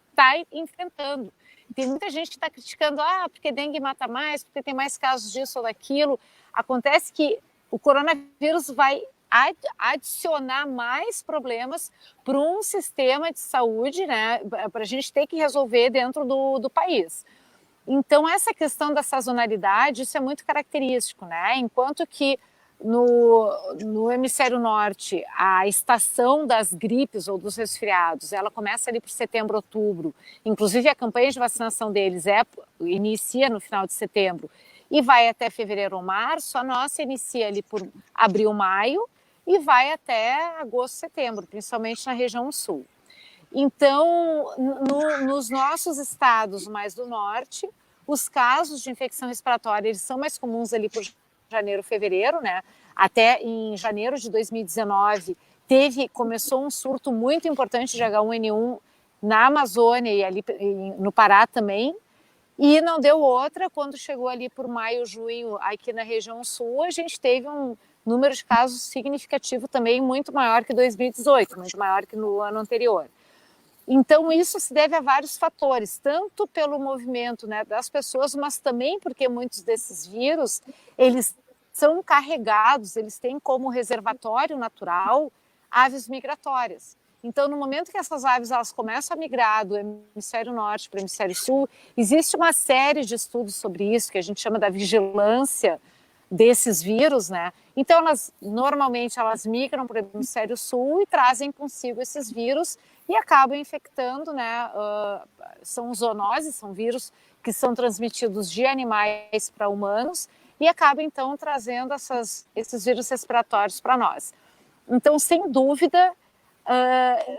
está enfrentando. Tem muita gente que está criticando, porque dengue mata mais, porque tem mais casos disso ou daquilo. Acontece que o coronavírus vai adicionar mais problemas para um sistema de saúde, né, para a gente ter que resolver dentro do país. Então, essa questão da sazonalidade, isso é muito característico, né? Enquanto que no hemisfério norte, a estação das gripes ou dos resfriados, ela começa ali por setembro, outubro. Inclusive, a campanha de vacinação deles inicia no final de setembro e vai até fevereiro ou março. A nossa inicia ali por abril, maio e vai até agosto, setembro, principalmente na região sul. Então, nos nossos estados mais do norte, os casos de infecção respiratória eles são mais comuns ali por janeiro, fevereiro, né? Até em janeiro de 2019 começou um surto muito importante de H1N1 na Amazônia e ali no Pará também, e não deu outra. Quando chegou ali por maio, junho, aqui na região sul, a gente teve número de casos significativo também muito maior que 2018, muito maior que no ano anterior. Então, isso se deve a vários fatores, tanto pelo movimento, né, das pessoas, mas também porque muitos desses vírus, eles são carregados, eles têm como reservatório natural aves migratórias. Então, no momento que essas aves elas começam a migrar do hemisfério norte para o hemisfério sul, existe uma série de estudos sobre isso, que a gente chama da vigilância desses vírus, né? Então, normalmente elas migram para o hemisfério sul e trazem consigo esses vírus e acabam infectando, né? São zoonoses, são vírus que são transmitidos de animais para humanos e acabam, então, trazendo esses vírus respiratórios para nós. Então, sem dúvida,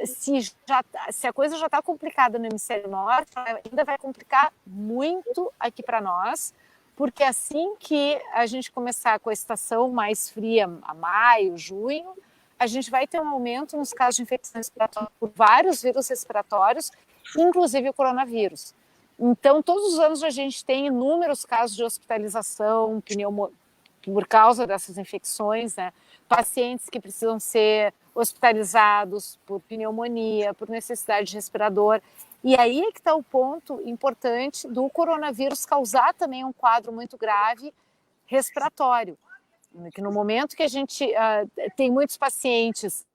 se a coisa já está complicada no hemisfério norte, ainda vai complicar muito aqui para nós, porque assim que a gente começar com a estação mais fria, a maio, junho, a gente vai ter um aumento nos casos de infecção respiratória por vários vírus respiratórios, inclusive o coronavírus. Então, todos os anos a gente tem inúmeros casos de hospitalização, por causa dessas infecções, né? Pacientes que precisam ser hospitalizados por pneumonia, por necessidade de respirador. E aí é que está o ponto importante do coronavírus causar também um quadro muito grave respiratório. Que no momento que a gente tem muitos pacientes,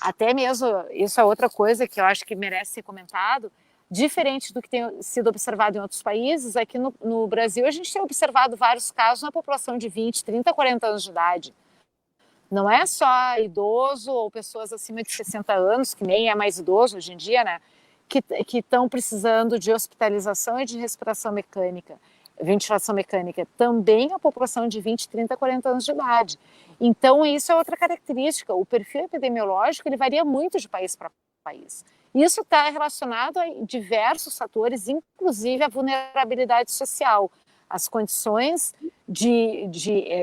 até mesmo, isso é outra coisa que eu acho que merece ser comentado, diferente do que tem sido observado em outros países, aqui no Brasil a gente tem observado vários casos na população de 20, 30, 40 anos de idade. Não é só idoso ou pessoas acima de 60 anos, que nem é mais idoso hoje em dia, né, que estão precisando de hospitalização e de respiração mecânica, ventilação mecânica, também a população de 20, 30, 40 anos de idade. Então, isso é outra característica. O perfil epidemiológico ele varia muito de país para país. Isso está relacionado a diversos fatores, inclusive a vulnerabilidade social, as condições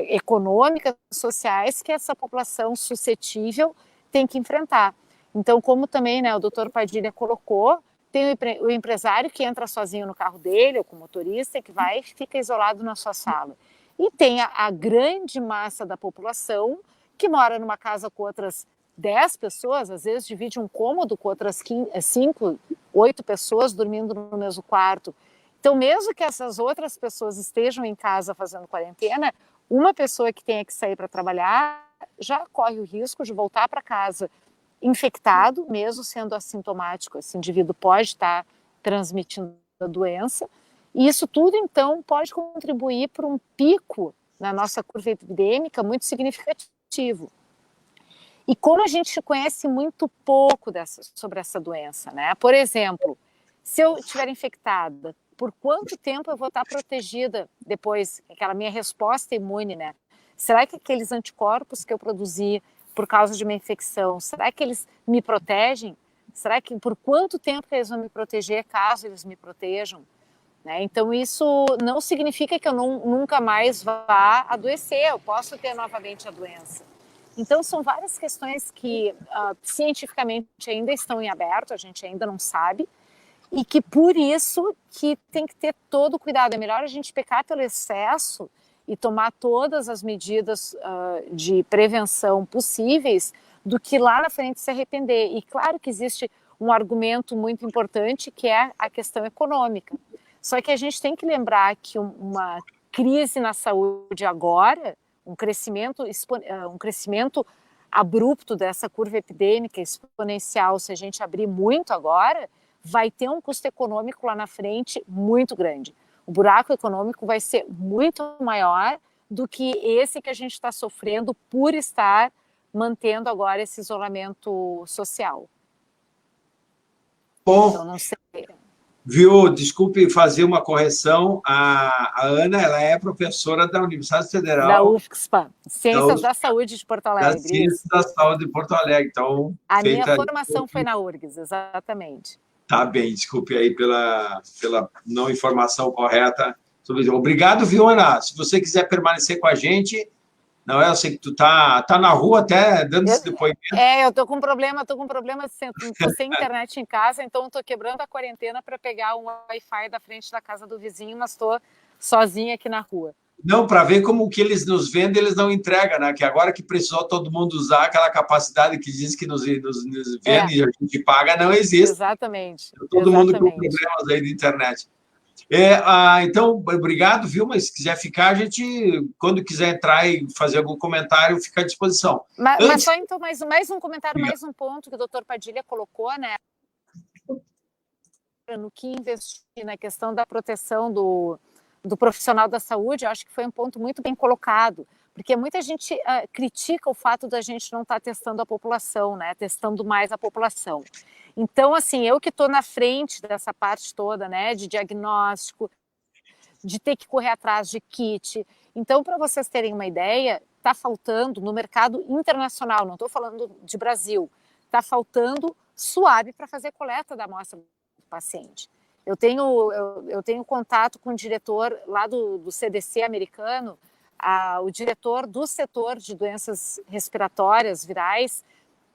econômicas, sociais que essa população suscetível tem que enfrentar. Então, como também, né, o doutor Padilha colocou, tem o empresário que entra sozinho no carro dele, ou com o motorista, que vai e fica isolado na sua sala. E tem a grande massa da população que mora numa casa com outras 10 pessoas, às vezes divide um cômodo com outras 5, 8 pessoas dormindo no mesmo quarto. Então, mesmo que essas outras pessoas estejam em casa fazendo quarentena, uma pessoa que tenha que sair para trabalhar já corre o risco de voltar para casa infectado, mesmo sendo assintomático. Esse indivíduo pode estar transmitindo a doença. E isso tudo, então, pode contribuir para um pico na nossa curva epidêmica muito significativo. E como a gente conhece muito pouco sobre essa doença, né? Por exemplo, se eu estiver infectada, por quanto tempo eu vou estar protegida depois, aquela minha resposta imune, né? Será que aqueles anticorpos que eu produzi por causa de uma infecção, será que eles me protegem? Será que por quanto tempo que eles vão me proteger caso eles me protejam? Né? Então isso não significa que eu nunca mais vá adoecer, eu posso ter novamente a doença. Então são várias questões que cientificamente ainda estão em aberto, a gente ainda não sabe, e que por isso que tem que ter todo o cuidado. É melhor a gente pecar pelo excesso e tomar todas as medidas de prevenção possíveis do que lá na frente se arrepender. E claro que existe um argumento muito importante que é a questão econômica. Só que a gente tem que lembrar que uma crise na saúde agora, um crescimento abrupto dessa curva epidêmica exponencial, se a gente abrir muito agora, vai ter um custo econômico lá na frente muito grande. O buraco econômico vai ser muito maior do que esse que a gente está sofrendo por estar mantendo agora esse isolamento social. Bom, então, não sei. Viu, desculpe fazer uma correção, a Ana ela é professora da Universidade Federal da UFSPA, Ciências da Saúde de Porto Alegre. Da Ciências da Saúde de Porto Alegre. Então, a minha formação foi na URGS, exatamente. Tá bem, desculpe aí pela não informação correta sobre isso. Obrigado, viu, Ana? Se você quiser permanecer com a gente, não é? Eu sei que tu tá na rua até dando esse depoimento. Eu tô com problema, tô sem internet em casa, então tô quebrando a quarentena para pegar um Wi-Fi da frente da casa do vizinho, mas tô sozinha aqui na rua. Não, para ver como o que eles nos vendem, eles não entregam, né? Que agora que precisou todo mundo usar aquela capacidade que diz que nos vende e a gente paga, não existe. Exatamente. Todo mundo com problemas aí de internet. Então, obrigado, viu? Mas se quiser ficar, a gente, quando quiser entrar e fazer algum comentário, fica à disposição. Mas só então mais um comentário, mais um ponto que o doutor Padilha colocou, né? No que investir na questão da proteção do profissional da saúde, eu acho que foi um ponto muito bem colocado, porque muita gente critica o fato da gente não estar testando a população, né? Testando mais a população. Então, assim, eu que estou na frente dessa parte toda, né, de diagnóstico, de ter que correr atrás de kit. Então, para vocês terem uma ideia, está faltando no mercado internacional, não estou falando de Brasil, está faltando suave para fazer coleta da amostra do paciente. Eu tenho contato com o diretor lá do CDC americano, o diretor do setor de doenças respiratórias virais.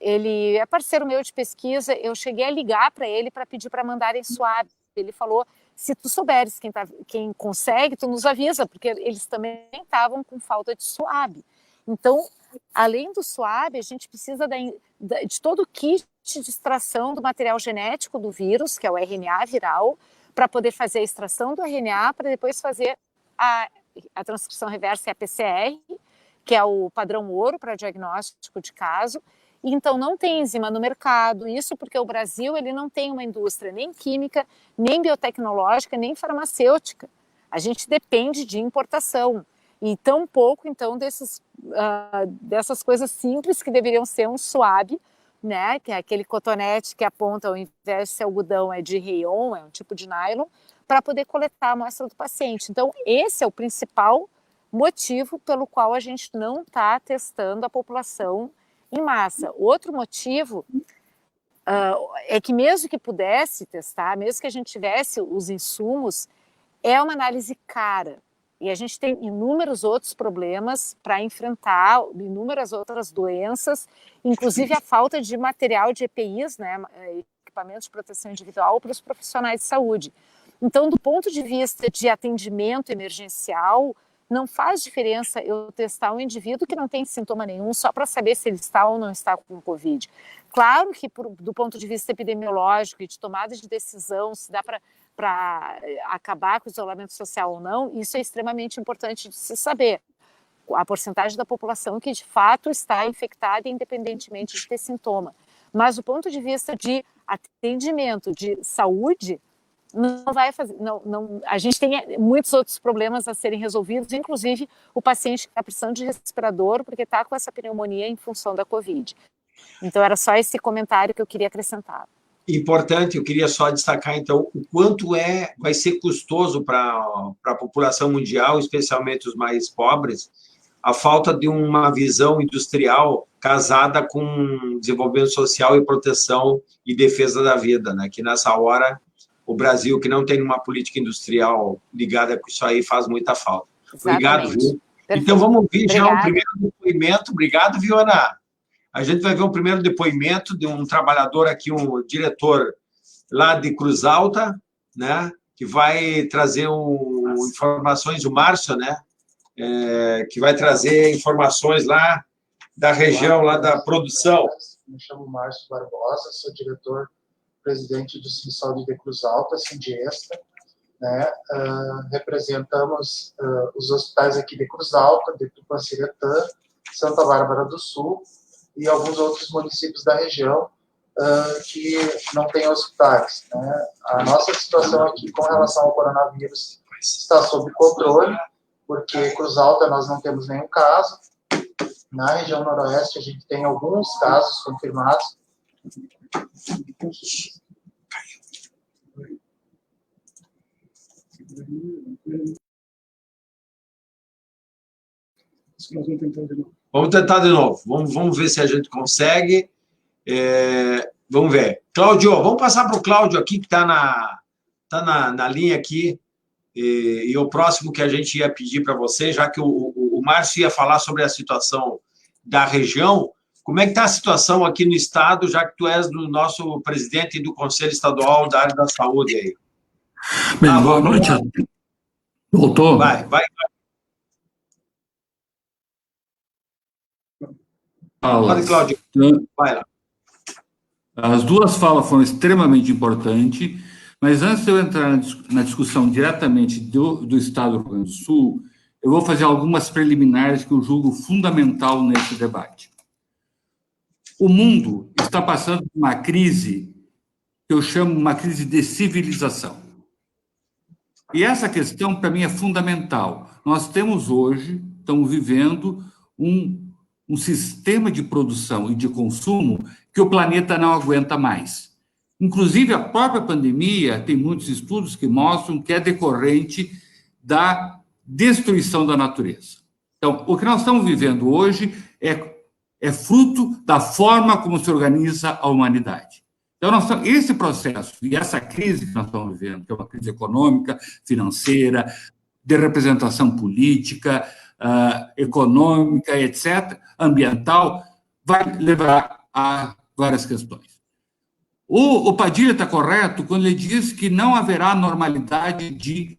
Ele é parceiro meu de pesquisa. Eu cheguei a ligar para ele para pedir para mandarem suave. Ele falou: se tu souberes quem consegue, tu nos avisa, porque eles também estavam com falta de suave. Então, além do suave, a gente precisa de todo o kit de extração do material genético do vírus, que é o RNA viral, para poder fazer a extração do RNA, para depois fazer a transcrição reversa e a PCR, que é o padrão ouro para diagnóstico de caso. Então, não tem enzima no mercado, isso porque o Brasil ele não tem uma indústria nem química, nem biotecnológica, nem farmacêutica. A gente depende de importação. E tão pouco, então, dessas coisas simples que deveriam ser um suave, né? Que é aquele cotonete que aponta, ao invés de ser algodão, é de rayon, é um tipo de nylon, para poder coletar a amostra do paciente. Então, esse é o principal motivo pelo qual a gente não está testando a população em massa. Outro motivo é que mesmo que pudesse testar, mesmo que a gente tivesse os insumos, é uma análise cara. E a gente tem inúmeros outros problemas para enfrentar, inúmeras outras doenças, inclusive a falta de material de EPIs, né, equipamentos de proteção individual, para os profissionais de saúde. Então, do ponto de vista de atendimento emergencial, não faz diferença eu testar um indivíduo que não tem sintoma nenhum só para saber se ele está ou não está com Covid. Claro que, do ponto de vista epidemiológico e de tomada de decisão, se dá para acabar com o isolamento social ou não, isso é extremamente importante de se saber. A porcentagem da população que, de fato, está infectada independentemente de ter sintoma. Mas, do ponto de vista de atendimento, de saúde, não vai fazer, a gente tem muitos outros problemas a serem resolvidos, inclusive o paciente que está precisando de respirador porque está com essa pneumonia em função da Covid. Então, era só esse comentário que eu queria acrescentar. Importante, eu queria só destacar, então, o quanto vai ser custoso para a população mundial, especialmente os mais pobres, a falta de uma visão industrial casada com desenvolvimento social e proteção e defesa da vida, né? Que nessa hora o Brasil, que não tem uma política industrial ligada com isso aí, faz muita falta. Obrigado, viu? Então, vamos ouvir já o primeiro depoimento. Obrigado, viu, Ana? A gente vai ver o primeiro depoimento de um trabalhador aqui, um diretor lá de Cruz Alta, né? Que vai trazer informações, o Márcio, né? Que vai trazer informações lá da região, lá da produção. Me chamo Márcio Barbosa, sou diretor-presidente do Centro de Saúde de Cruz Alta, Sindiesta, né? Representamos os hospitais aqui de Cruz Alta, de Tupanciretã, Santa Bárbara do Sul e alguns outros municípios da região que não têm hospitais, né? A nossa situação aqui com relação ao coronavírus está sob controle, porque Cruz Alta nós não temos nenhum caso. Na região noroeste a gente tem alguns casos confirmados. Vamos tentar de novo. Vamos ver se a gente consegue. Vamos ver. Cláudio, vamos passar para o Cláudio aqui, que está na linha aqui. E o próximo que a gente ia pedir para você, já que o Márcio ia falar sobre a situação da região, como é que está a situação aqui no estado, já que tu és do nosso presidente do Conselho Estadual da área da saúde aí? Bem, boa noite. Voltou? Vai. Pode, Cláudio. Vai lá. As duas falas foram extremamente importantes, mas antes de eu entrar na discussão diretamente do Estado do Rio Grande do Sul, eu vou fazer algumas preliminares que eu julgo fundamental nesse debate. O mundo está passando por uma crise que eu chamo uma crise de civilização. E essa questão, para mim, é fundamental. Nós temos hoje, estamos vivendo um sistema de produção e de consumo que o planeta não aguenta mais. Inclusive, a própria pandemia, tem muitos estudos que mostram que é decorrente da destruição da natureza. Então, o que nós estamos vivendo hoje é fruto da forma como se organiza a humanidade. Então, esse processo e essa crise que nós estamos vivendo, que é uma crise econômica, financeira, de representação política, econômica, etc., ambiental, vai levar a várias questões. O Padilha está correto quando ele diz que não haverá normalidade de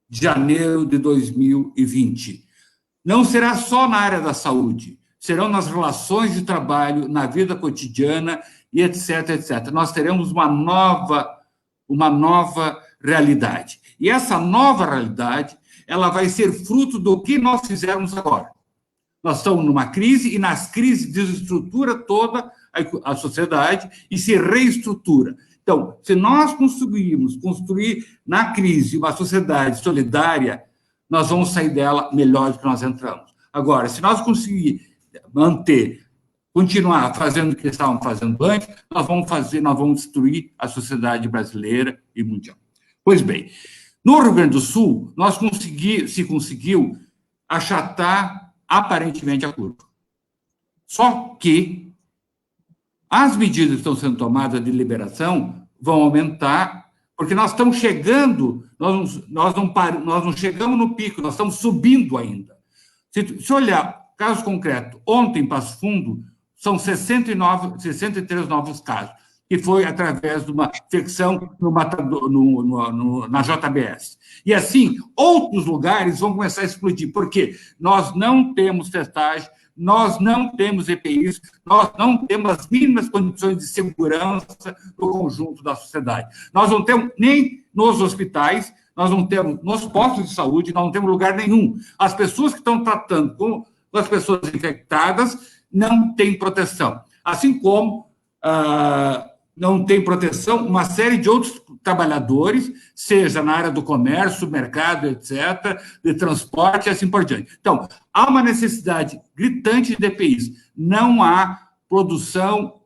janeiro de 2020. Não será só na área da saúde, serão nas relações de trabalho, na vida cotidiana, e etc., etc. Nós teremos uma nova realidade. E essa nova realidade, ela vai ser fruto do que nós fizermos agora. Nós estamos numa crise, e nas crises desestrutura toda a sociedade e se reestrutura. Então, se nós conseguirmos construir na crise uma sociedade solidária, nós vamos sair dela melhor do que nós entramos. Agora, se nós conseguirmos continuar fazendo o que estávamos fazendo antes, nós vamos destruir a sociedade brasileira e mundial. Pois bem, no Rio Grande do Sul, se conseguiu achatar aparentemente a curva. Só que as medidas que estão sendo tomadas de liberação vão aumentar, porque nós estamos chegando, nós não chegamos no pico, nós estamos subindo ainda. Se olhar caso concreto, ontem em Passo Fundo, são 63 novos casos, que foi através de uma infecção na JBS. E assim, outros lugares vão começar a explodir, porque nós não temos testagem, nós não temos EPIs, nós não temos as mínimas condições de segurança no conjunto da sociedade. Nós não temos nem nos hospitais, nós não temos nos postos de saúde, nós não temos lugar nenhum. As pessoas que estão tratando com as pessoas infectadas não têm proteção. Assim como não tem proteção uma série de outros trabalhadores, seja na área do comércio, mercado, etc., de transporte e assim por diante. Então, há uma necessidade gritante de EPIs. Não há produção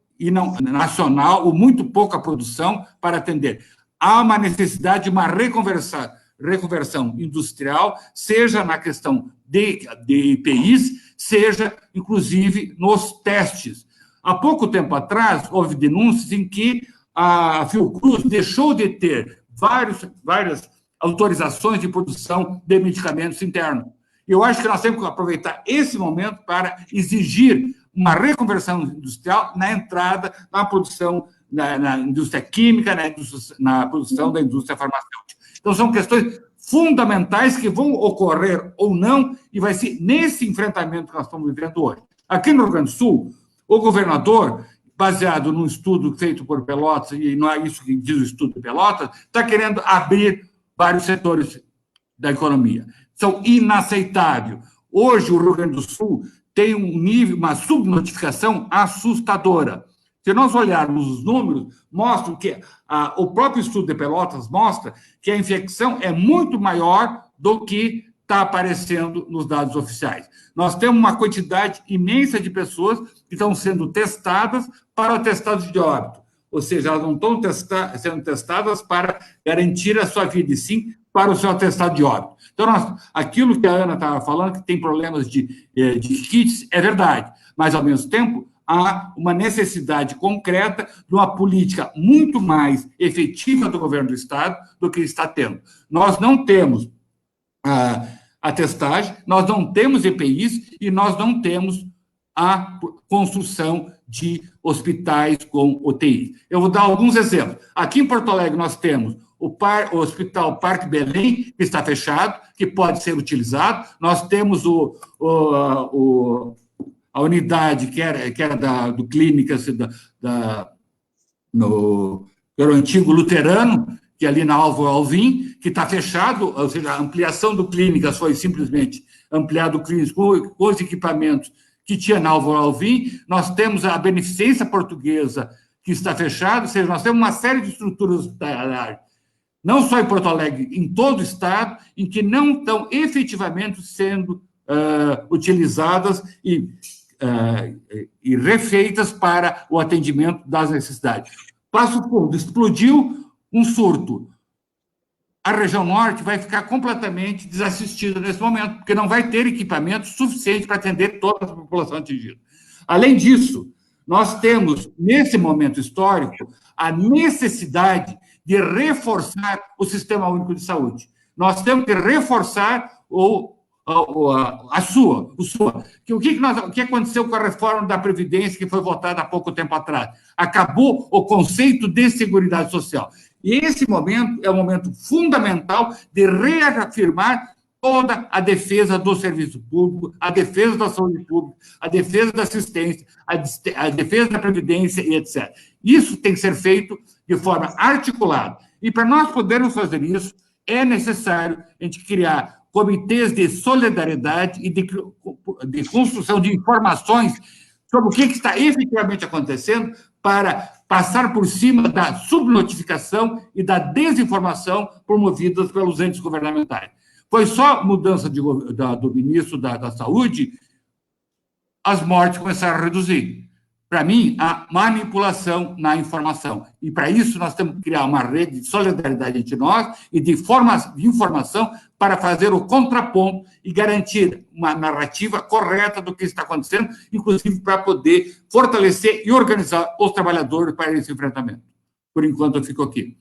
nacional, ou muito pouca produção para atender. Há uma necessidade de uma reconversão industrial, seja na questão de EPIs, seja, inclusive, nos testes. Há pouco tempo atrás, houve denúncias em que a Fiocruz deixou de ter várias autorizações de produção de medicamentos internos. Eu acho que nós temos que aproveitar esse momento para exigir uma reconversão industrial na entrada, na produção, na indústria química, na produção da indústria farmacêutica. Então, são questões fundamentais que vão ocorrer ou não, e vai ser nesse enfrentamento que nós estamos vivendo hoje. Aqui no Rio Grande do Sul, o governador, baseado num estudo feito por Pelotas, e não é isso que diz o estudo de Pelotas, está querendo abrir vários setores da economia. São inaceitáveis. Hoje, o Rio Grande do Sul tem uma subnotificação assustadora. Se nós olharmos os números, mostram que o próprio estudo de Pelotas mostra que a infecção é muito maior do que está aparecendo nos dados oficiais. Nós temos uma quantidade imensa de pessoas que estão sendo testadas para o atestado de óbito, ou seja, elas não estão sendo testadas para garantir a sua vida, e sim para o seu atestado de óbito. Então, aquilo que a Ana estava falando, que tem problemas de kits, é verdade, mas, ao mesmo tempo, há uma necessidade concreta de uma política muito mais efetiva do governo do Estado do que está tendo. Nós não temos a testagem, nós não temos EPIs e nós não temos a construção de hospitais com UTI. Eu vou dar alguns exemplos. Aqui em Porto Alegre nós temos o Hospital Parque Belém, que está fechado, que pode ser utilizado. Nós temos a unidade que era do Clínicas, que era o antigo luterano, que é ali na Álvaro Alvim, que está fechado, ou seja, a ampliação do Clínicas foi simplesmente ampliado o Clínicas com os equipamentos que tinha na Álvaro Alvim. Nós temos a Beneficência Portuguesa, que está fechada, ou seja, nós temos uma série de estruturas hospitalares, não só em Porto Alegre, em todo o estado, em que não estão efetivamente sendo utilizadas e refeitas para o atendimento das necessidades. Passo Fundo, explodiu um surto. A região norte vai ficar completamente desassistida nesse momento, porque não vai ter equipamento suficiente para atender toda a população atingida. Além disso, nós temos, nesse momento histórico, a necessidade de reforçar o Sistema Único de Saúde. Nós temos que reforçar o SUA. O que aconteceu com a reforma da Previdência, que foi votada há pouco tempo atrás? Acabou o conceito de Seguridade Social. E esse momento é um momento fundamental de reafirmar toda a defesa do serviço público, a defesa da saúde pública, a defesa da assistência, a defesa da previdência e etc. Isso tem que ser feito de forma articulada. E para nós podermos fazer isso, é necessário a gente criar comitês de solidariedade e de construção de informações sobre o que está efetivamente acontecendo para passar por cima da subnotificação e da desinformação promovidas pelos entes governamentais. Foi só mudança do ministro da Saúde, as mortes começaram a reduzir. Para mim, a manipulação na informação. E, para isso, nós temos que criar uma rede de solidariedade entre nós e de informação para fazer o contraponto e garantir uma narrativa correta do que está acontecendo, inclusive para poder fortalecer e organizar os trabalhadores para esse enfrentamento. Por enquanto, eu fico aqui.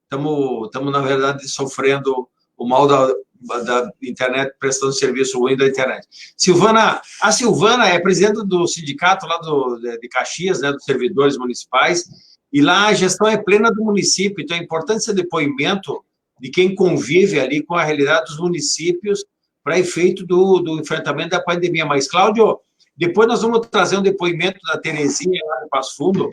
Estamos, na verdade, sofrendo o mal da internet, prestando serviço ruim da internet. A Silvana é presidente do sindicato lá de Caxias, né, dos servidores municipais, e lá a gestão é plena do município, então é importante esse depoimento de quem convive ali com a realidade dos municípios para efeito do enfrentamento da pandemia. Mas, Cláudio, depois nós vamos trazer um depoimento da Terezinha lá do Passo Fundo,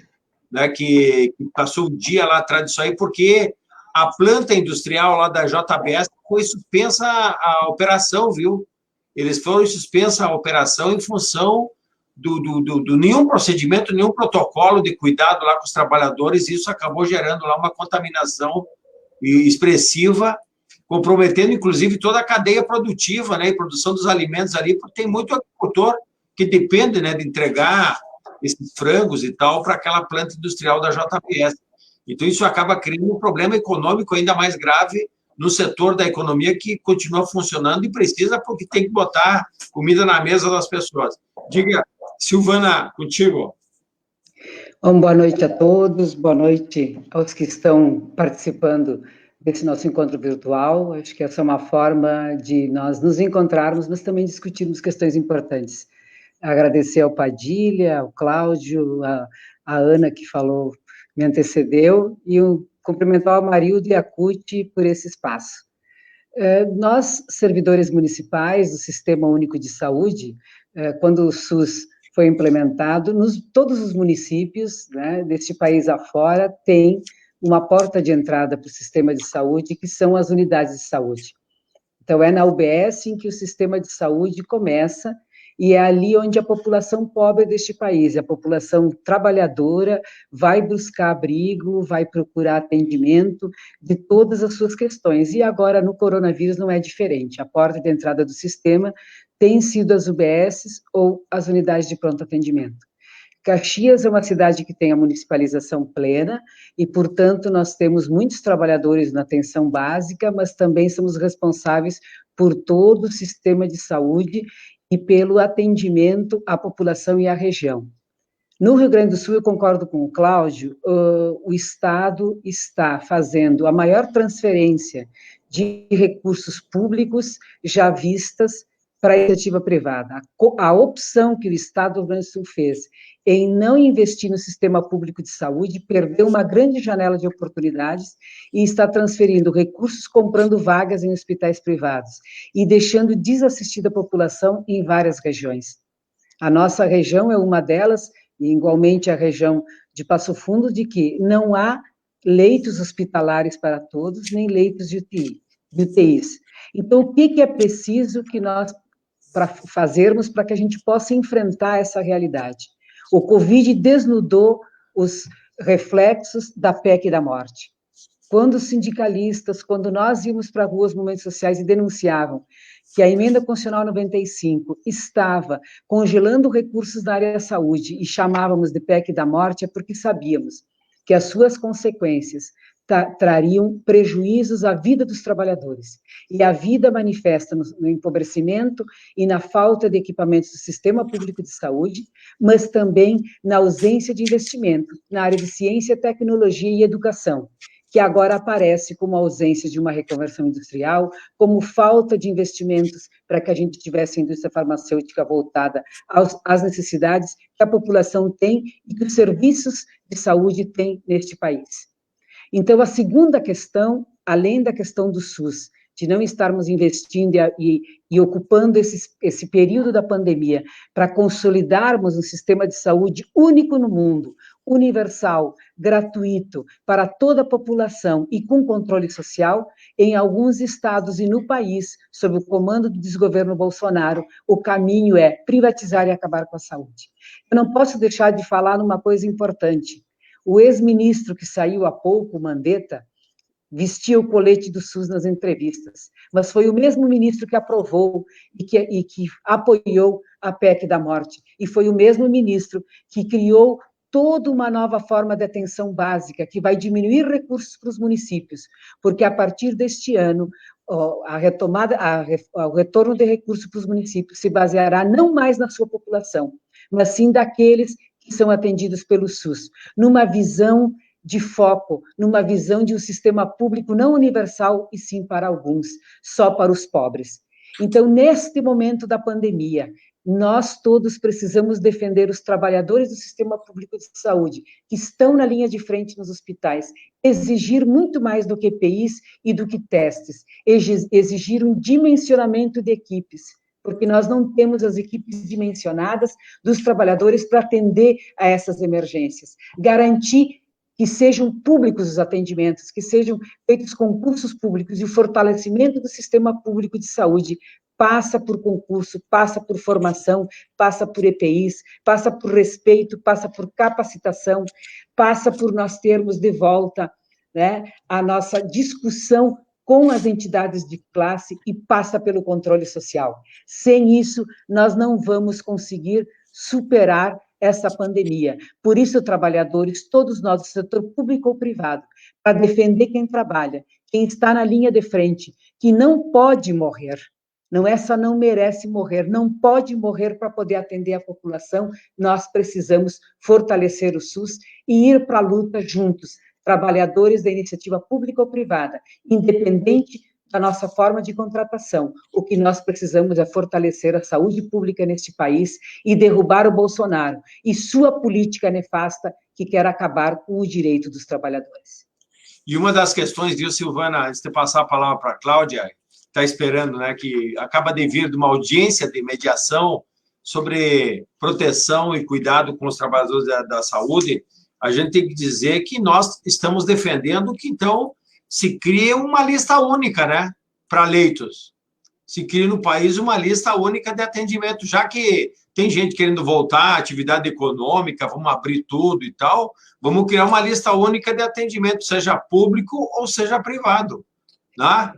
né, que passou o dia lá atrás disso aí, porque a planta industrial lá da JBS foi suspensa a operação, viu? Eles foram suspensa a operação em função do nenhum procedimento, nenhum protocolo de cuidado lá com os trabalhadores, e isso acabou gerando lá uma contaminação expressiva, comprometendo, inclusive, toda a cadeia produtiva, né, e produção dos alimentos ali, porque tem muito agricultor que depende, né, de entregar esses frangos e tal para aquela planta industrial da JBS. Então, isso acaba criando um problema econômico ainda mais grave no setor da economia que continua funcionando e precisa, porque tem que botar comida na mesa das pessoas. Diga, Silvana, contigo. Bom, boa noite a todos, boa noite aos que estão participando desse nosso encontro virtual. Acho que essa é uma forma de nós nos encontrarmos, mas também discutirmos questões importantes. Agradecer ao Padilha, ao Cláudio, a Ana, que falou, me antecedeu, e cumprimentar ao Marildo e a CUT por esse espaço. Nós, servidores municipais do Sistema Único de Saúde, quando o SUS foi implementado, todos os municípios, né, deste país afora, têm uma porta de entrada para o sistema de saúde, que são as unidades de saúde. Então, é na UBS em que o sistema de saúde começa, e é ali onde a população pobre deste país, a população trabalhadora, vai buscar abrigo, vai procurar atendimento de todas as suas questões. E agora, no coronavírus, não é diferente. A porta de entrada do sistema tem sido as UBSs ou as unidades de pronto atendimento. Caxias é uma cidade que tem a municipalização plena e, portanto, nós temos muitos trabalhadores na atenção básica, mas também somos responsáveis por todo o sistema de saúde e pelo atendimento à população e à região. No Rio Grande do Sul, eu concordo com o Cláudio, o Estado está fazendo a maior transferência de recursos públicos já vistas para a iniciativa privada. A opção que o Estado do Rio Grande do Sul fez em não investir no sistema público de saúde perdeu uma grande janela de oportunidades e está transferindo recursos, comprando vagas em hospitais privados e deixando desassistida a população em várias regiões. A nossa região é uma delas, e igualmente a região de Passo Fundo, de que não há leitos hospitalares para todos, nem leitos de UTIs. Então, o que é preciso que nós fazermos para que a gente possa enfrentar essa realidade? O Covid desnudou os reflexos da PEC da morte. Quando os sindicalistas, quando nós íamos para ruas, movimentos sociais e denunciavam que a emenda constitucional 95 estava congelando recursos da área da saúde e chamávamos de PEC da morte, é porque sabíamos que as suas consequências trariam prejuízos à vida dos trabalhadores. E a vida manifesta no empobrecimento e na falta de equipamentos do sistema público de saúde, mas também na ausência de investimento na área de ciência, tecnologia e educação, que agora aparece como ausência de uma reconversão industrial, como falta de investimentos para que a gente tivesse a indústria farmacêutica voltada às necessidades que a população tem e que os serviços de saúde têm neste país. Então, a segunda questão, além da questão do SUS, de não estarmos investindo e ocupando esse período da pandemia para consolidarmos um sistema de saúde único no mundo, universal, gratuito, para toda a população e com controle social, em alguns estados e no país, sob o comando do desgoverno Bolsonaro, o caminho é privatizar e acabar com a saúde. Eu não posso deixar de falar numa coisa importante. O ex-ministro que saiu há pouco, Mandetta, vestia o colete do SUS nas entrevistas, mas foi o mesmo ministro que aprovou e que apoiou a PEC da morte, e foi o mesmo ministro que criou toda uma nova forma de atenção básica, que vai diminuir recursos para os municípios, porque a partir deste ano, o retorno de recursos para os municípios se baseará não mais na sua população, mas sim daqueles que são atendidos pelo SUS, numa visão de foco, numa visão de um sistema público não universal, e sim para alguns, só para os pobres. Então, neste momento da pandemia, nós todos precisamos defender os trabalhadores do sistema público de saúde, que estão na linha de frente nos hospitais, exigir muito mais do que EPIs e do que testes, exigir um dimensionamento de equipes, porque nós não temos as equipes dimensionadas dos trabalhadores para atender a essas emergências. Garantir que sejam públicos os atendimentos, que sejam feitos concursos públicos, e o fortalecimento do sistema público de saúde passa por concurso, passa por formação, passa por EPIs, passa por respeito, passa por capacitação, passa por nós termos de volta, né, a nossa discussão com as entidades de classe, e passa pelo controle social. Sem isso, nós não vamos conseguir superar essa pandemia. Por isso, trabalhadores, todos nós, do setor público ou privado, para defender quem trabalha, quem está na linha de frente, que não pode morrer, não é só não merece morrer, não pode morrer para poder atender a população, nós precisamos fortalecer o SUS e ir para a luta juntos, trabalhadores da iniciativa pública ou privada, independente da nossa forma de contratação. O que nós precisamos é fortalecer a saúde pública neste país e derrubar o Bolsonaro e sua política nefasta que quer acabar com o direito dos trabalhadores. E uma das questões, viu, Silvana, antes de passar a palavra para a Cláudia, está esperando, né, que acaba de vir de uma audiência de mediação sobre proteção e cuidado com os trabalhadores da saúde, a gente tem que dizer que nós estamos defendendo que, então, se crie uma lista única, né, para leitos. se crie no país uma lista única de atendimento, já que tem gente querendo voltar à atividade econômica, vamos abrir tudo e tal, vamos criar uma lista única de atendimento, seja público ou seja privado. Né?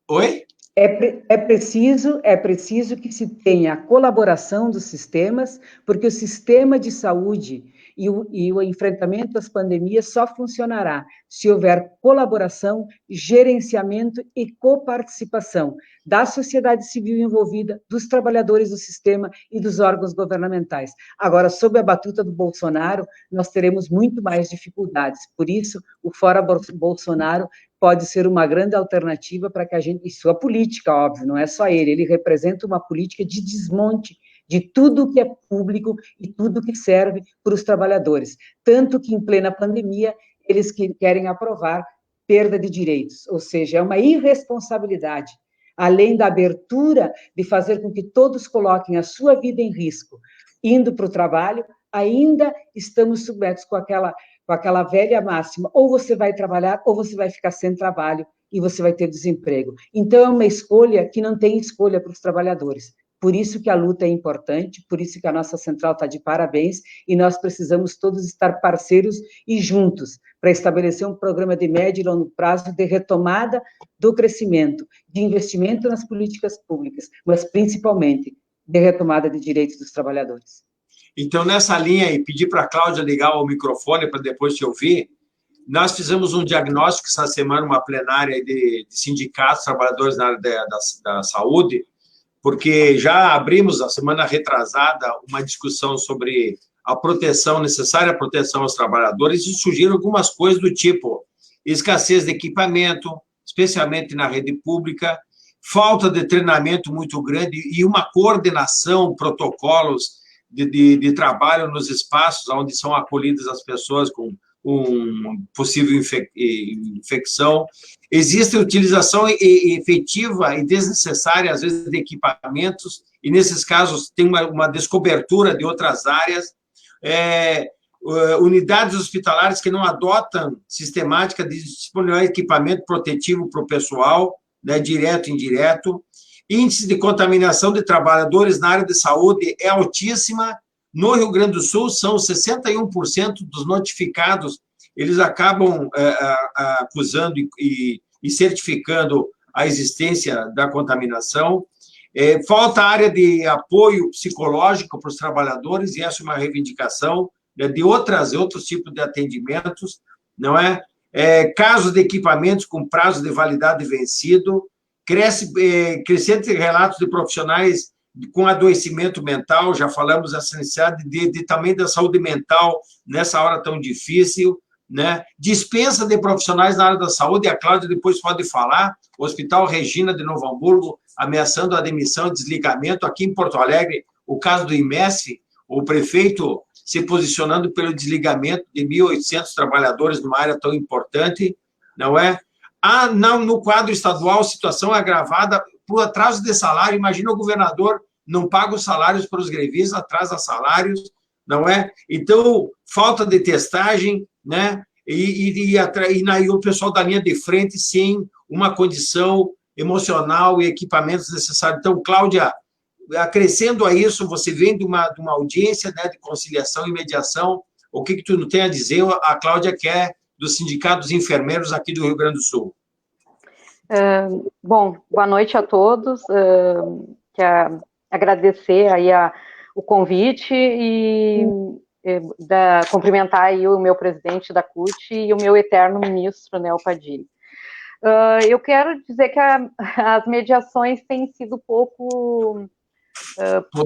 Oi? É preciso que se tenha a colaboração dos sistemas, porque o sistema de saúde e o enfrentamento às pandemias só funcionará se houver colaboração, gerenciamento e coparticipação da sociedade civil envolvida, dos trabalhadores do sistema e dos órgãos governamentais. Agora, sob a batuta do Bolsonaro, nós teremos muito mais dificuldades. Por isso, o Fora Bolsonaro pode ser uma grande alternativa para que a gente... Isso é política, óbvio, não é só ele representa uma política de desmonte de tudo que é público e tudo que serve para os trabalhadores. Tanto que, em plena pandemia, eles querem aprovar perda de direitos, ou seja, é uma irresponsabilidade. Além da abertura de fazer com que todos coloquem a sua vida em risco, indo para o trabalho, ainda estamos submesos com aquela velha máxima, ou você vai trabalhar, ou você vai ficar sem trabalho, e você vai ter desemprego. Então, é uma escolha que não tem escolha para os trabalhadores. Por isso que a luta é importante, por isso que a nossa central está de parabéns, e nós precisamos todos estar parceiros e juntos, para estabelecer um programa de médio e longo prazo de retomada do crescimento, de investimento nas políticas públicas, mas principalmente de retomada de direitos dos trabalhadores. Então, nessa linha aí, pedir para a Cláudia ligar o microfone para depois te ouvir. Nós fizemos um diagnóstico essa semana, uma plenária de sindicatos, trabalhadores na área da saúde, porque já abrimos, a semana retrasada, uma discussão sobre a proteção, necessária proteção aos trabalhadores, e surgiram algumas coisas do tipo escassez de equipamento, especialmente na rede pública, falta de treinamento muito grande e uma coordenação, protocolos de trabalho nos espaços onde são acolhidas as pessoas com possível infecção. Existe utilização efetiva e desnecessária, às vezes, de equipamentos, e, nesses casos, tem uma descobertura de outras áreas. Unidades hospitalares que não adotam sistemática de disponibilizar equipamento protetivo para o pessoal, né, direto e indireto. Índice de contaminação de trabalhadores na área de saúde é altíssima. No Rio Grande do Sul, são 61% dos notificados, eles acabam acusando e certificando a existência da contaminação. Falta área de apoio psicológico para os trabalhadores, e essa é uma reivindicação, né, de outros tipos de atendimentos, não é? Casos de equipamentos com prazo de validade vencido, crescente relatos de profissionais com adoecimento mental, já falamos dessa necessidade também da saúde mental nessa hora tão difícil, né? Dispensa de profissionais na área da saúde, a Cláudia depois pode falar, o Hospital Regina de Novo Hamburgo ameaçando a demissão e desligamento, aqui em Porto Alegre, o caso do IMESF, o prefeito se posicionando pelo desligamento de 1.800 trabalhadores numa área tão importante, não é? No quadro estadual, a situação é agravada por atraso de salário. Imagina o governador não paga os salários para os grevistas, atrasa salários, não é? Então, falta de testagem, né? E o pessoal da linha de frente sem uma condição emocional e equipamentos necessários. Então, Cláudia, acrescendo a isso, você vem de uma audiência, né, de conciliação e mediação, o que tu tem a dizer? A Cláudia, que é do Sindicato dos Enfermeiros aqui do Rio Grande do Sul. Bom, boa noite a todos. Quero agradecer aí o convite e cumprimentar aí o meu presidente da CUT e o meu eterno ministro, né, o Padilha. Eu quero dizer que as mediações têm sido pouco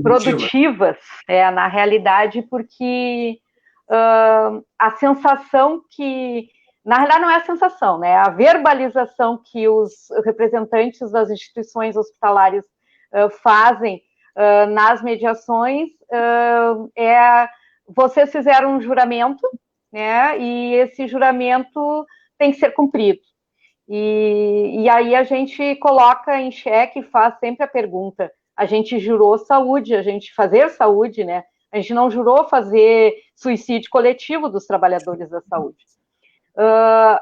produtivas, na realidade, porque a sensação que... Na realidade, não é a sensação, né? A verbalização que os representantes das instituições hospitalares fazem nas mediações vocês fizeram um juramento, né? E esse juramento tem que ser cumprido. E aí a gente coloca em xeque e faz sempre a pergunta: a gente jurou saúde, fazer saúde, né? A gente não jurou fazer suicídio coletivo dos trabalhadores da saúde.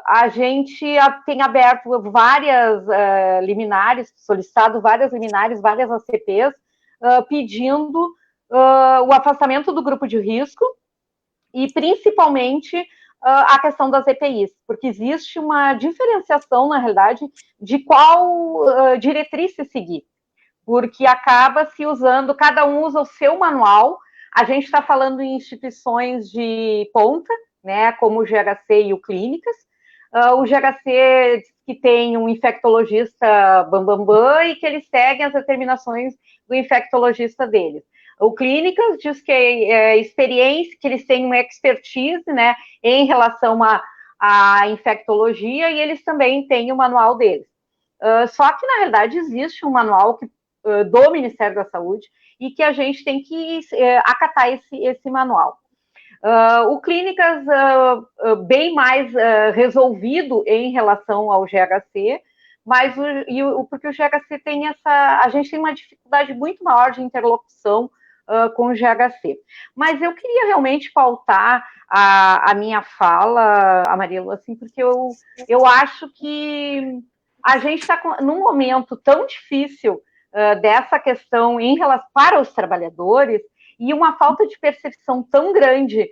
A gente tem aberto várias liminares, solicitado várias liminares, várias ACPs, pedindo o afastamento do grupo de risco e, principalmente, a questão das EPIs, porque existe uma diferenciação, na realidade, de qual diretriz se seguir, porque acaba se usando, cada um usa o seu manual. A gente está falando em instituições de ponta, né, como o GHC e o Clínicas. O GHC que tem um infectologista bambambam e que eles seguem as determinações do infectologista deles. O Clínicas diz que é experiência, que eles têm uma expertise, né, em relação à infectologia, e eles também têm o manual deles. Só que, na realidade, existe um manual do Ministério da Saúde e que a gente tem que acatar esse manual. O Clínicas bem mais resolvido em relação ao GHC, mas porque o GHC tem a gente tem uma dificuldade muito maior de interlocução com o GHC. Mas eu queria realmente pautar a minha fala, Amarillo, assim, porque eu acho que a gente está num momento tão difícil dessa questão em relação para os trabalhadores, e uma falta de percepção tão grande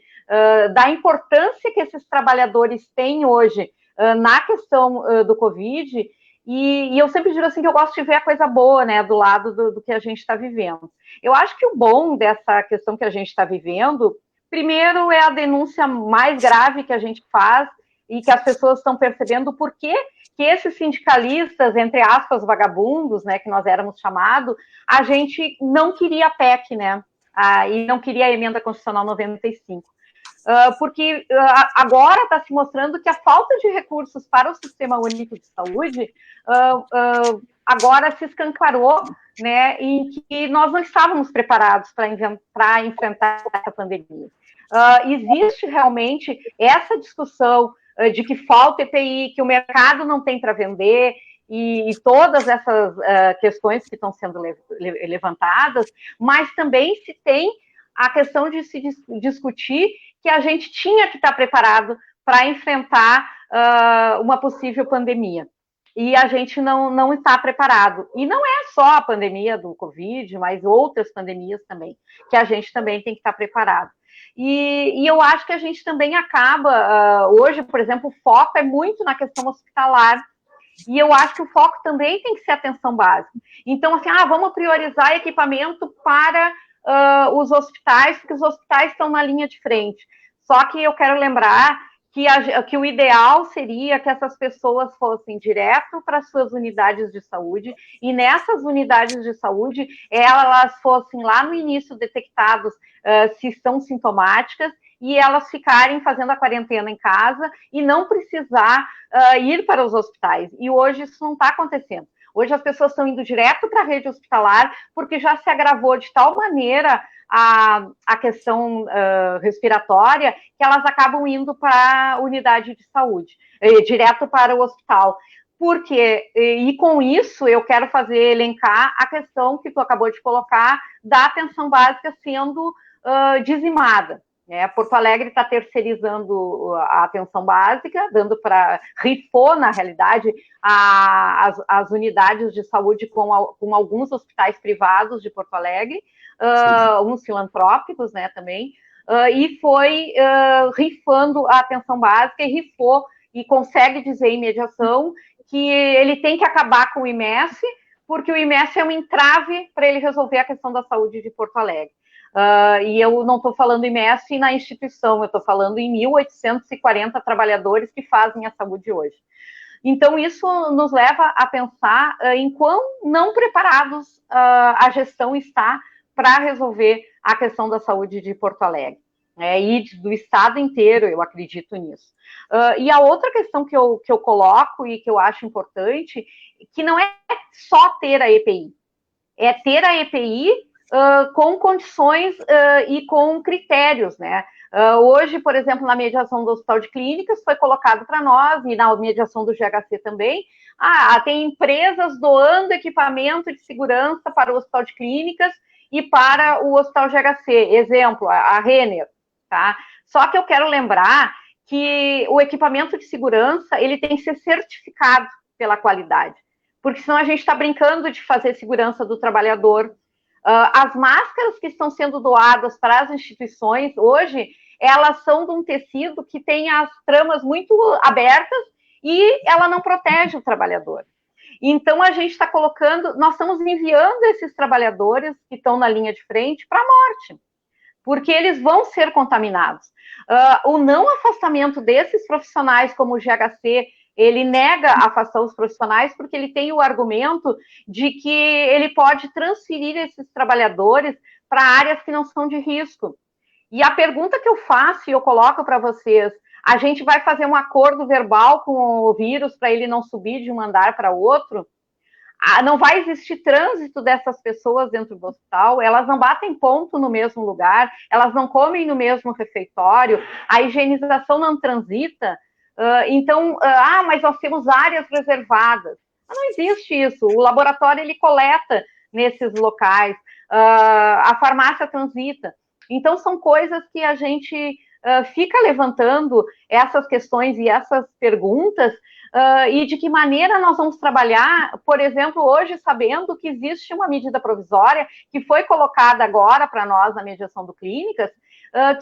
da importância que esses trabalhadores têm hoje na questão do Covid, e eu sempre digo assim que eu gosto de ver a coisa boa, né, do lado do que a gente está vivendo. Eu acho que o bom dessa questão que a gente está vivendo, primeiro, é a denúncia mais grave que a gente faz e que as pessoas estão percebendo por que esses sindicalistas, entre aspas, vagabundos, né, que nós éramos chamados, a gente não queria a PEC, né, e não queria a Emenda Constitucional 95. Porque agora está se mostrando que a falta de recursos para o Sistema Único de Saúde agora se escancarou, né, em que nós não estávamos preparados para enfrentar essa pandemia. Existe realmente essa discussão de que falta EPI, que o mercado não tem para vender, e todas essas questões que estão sendo levantadas, mas também se tem a questão de se discutir que a gente tinha que estar preparado para enfrentar uma possível pandemia. E a gente não está preparado. E não é só a pandemia do Covid, mas outras pandemias também, que a gente também tem que estar preparado. E eu acho que a gente também acaba, hoje, por exemplo, o foco é muito na questão hospitalar, e eu acho que o foco também tem que ser atenção básica. Então, assim, vamos priorizar equipamento para os hospitais, porque os hospitais estão na linha de frente. Só que eu quero lembrar que o ideal seria que essas pessoas fossem direto para as suas unidades de saúde, e nessas unidades de saúde, elas fossem lá no início detectados se estão sintomáticas, e elas ficarem fazendo a quarentena em casa e não precisar ir para os hospitais. E hoje isso não está acontecendo. Hoje as pessoas estão indo direto para a rede hospitalar, porque já se agravou de tal maneira a questão respiratória, que elas acabam indo para a unidade de saúde, direto para o hospital. Porque, e com isso, eu quero elencar a questão que tu acabou de colocar, da atenção básica sendo dizimada. Porto Alegre está terceirizando a atenção básica, rifou, na realidade, as unidades de saúde com alguns hospitais privados de Porto Alegre, uns filantrópicos, né, também, e foi rifando a atenção básica, e rifou, e consegue dizer em mediação que ele tem que acabar com o IMS, porque o IMS é um entrave para ele resolver a questão da saúde de Porto Alegre. E eu não estou falando IMS na instituição, eu estou falando em 1.840 trabalhadores que fazem a saúde hoje. Então, isso nos leva a pensar em quão não preparados a gestão está para resolver a questão da saúde de Porto Alegre, e do estado inteiro, eu acredito nisso. E a outra questão que eu coloco e que eu acho importante, que não é só ter a EPI, é ter a EPI com condições e com critérios, né? Hoje, por exemplo, na mediação do Hospital de Clínicas, foi colocado para nós, e na mediação do GHC também, tem empresas doando equipamento de segurança para o Hospital de Clínicas e para o Hospital GHC. Exemplo, a Renner, tá? Só que eu quero lembrar que o equipamento de segurança ele tem que ser certificado pela qualidade, porque senão a gente está brincando de fazer segurança do trabalhador. As máscaras que estão sendo doadas para as instituições hoje, elas são de um tecido que tem as tramas muito abertas e ela não protege o trabalhador. Então, a gente está colocando, nós estamos enviando esses trabalhadores que estão na linha de frente para a morte, porque eles vão ser contaminados. O não afastamento desses profissionais, como o GHC, ele nega afastar os profissionais porque ele tem o argumento de que ele pode transferir esses trabalhadores para áreas que não são de risco. E a pergunta que eu faço e eu coloco para vocês, a gente vai fazer um acordo verbal com o vírus para ele não subir de um andar para outro? Não vai existir trânsito dessas pessoas dentro do hospital, elas não batem ponto no mesmo lugar, elas não comem no mesmo refeitório, a higienização não transita. Então, mas nós temos áreas reservadas. Não existe isso. O laboratório, ele coleta nesses locais, a farmácia transita. Então, são coisas que a gente fica levantando essas questões e essas perguntas, e de que maneira nós vamos trabalhar, por exemplo, hoje, sabendo que existe uma medida provisória que foi colocada agora para nós na mediação do Clínicas,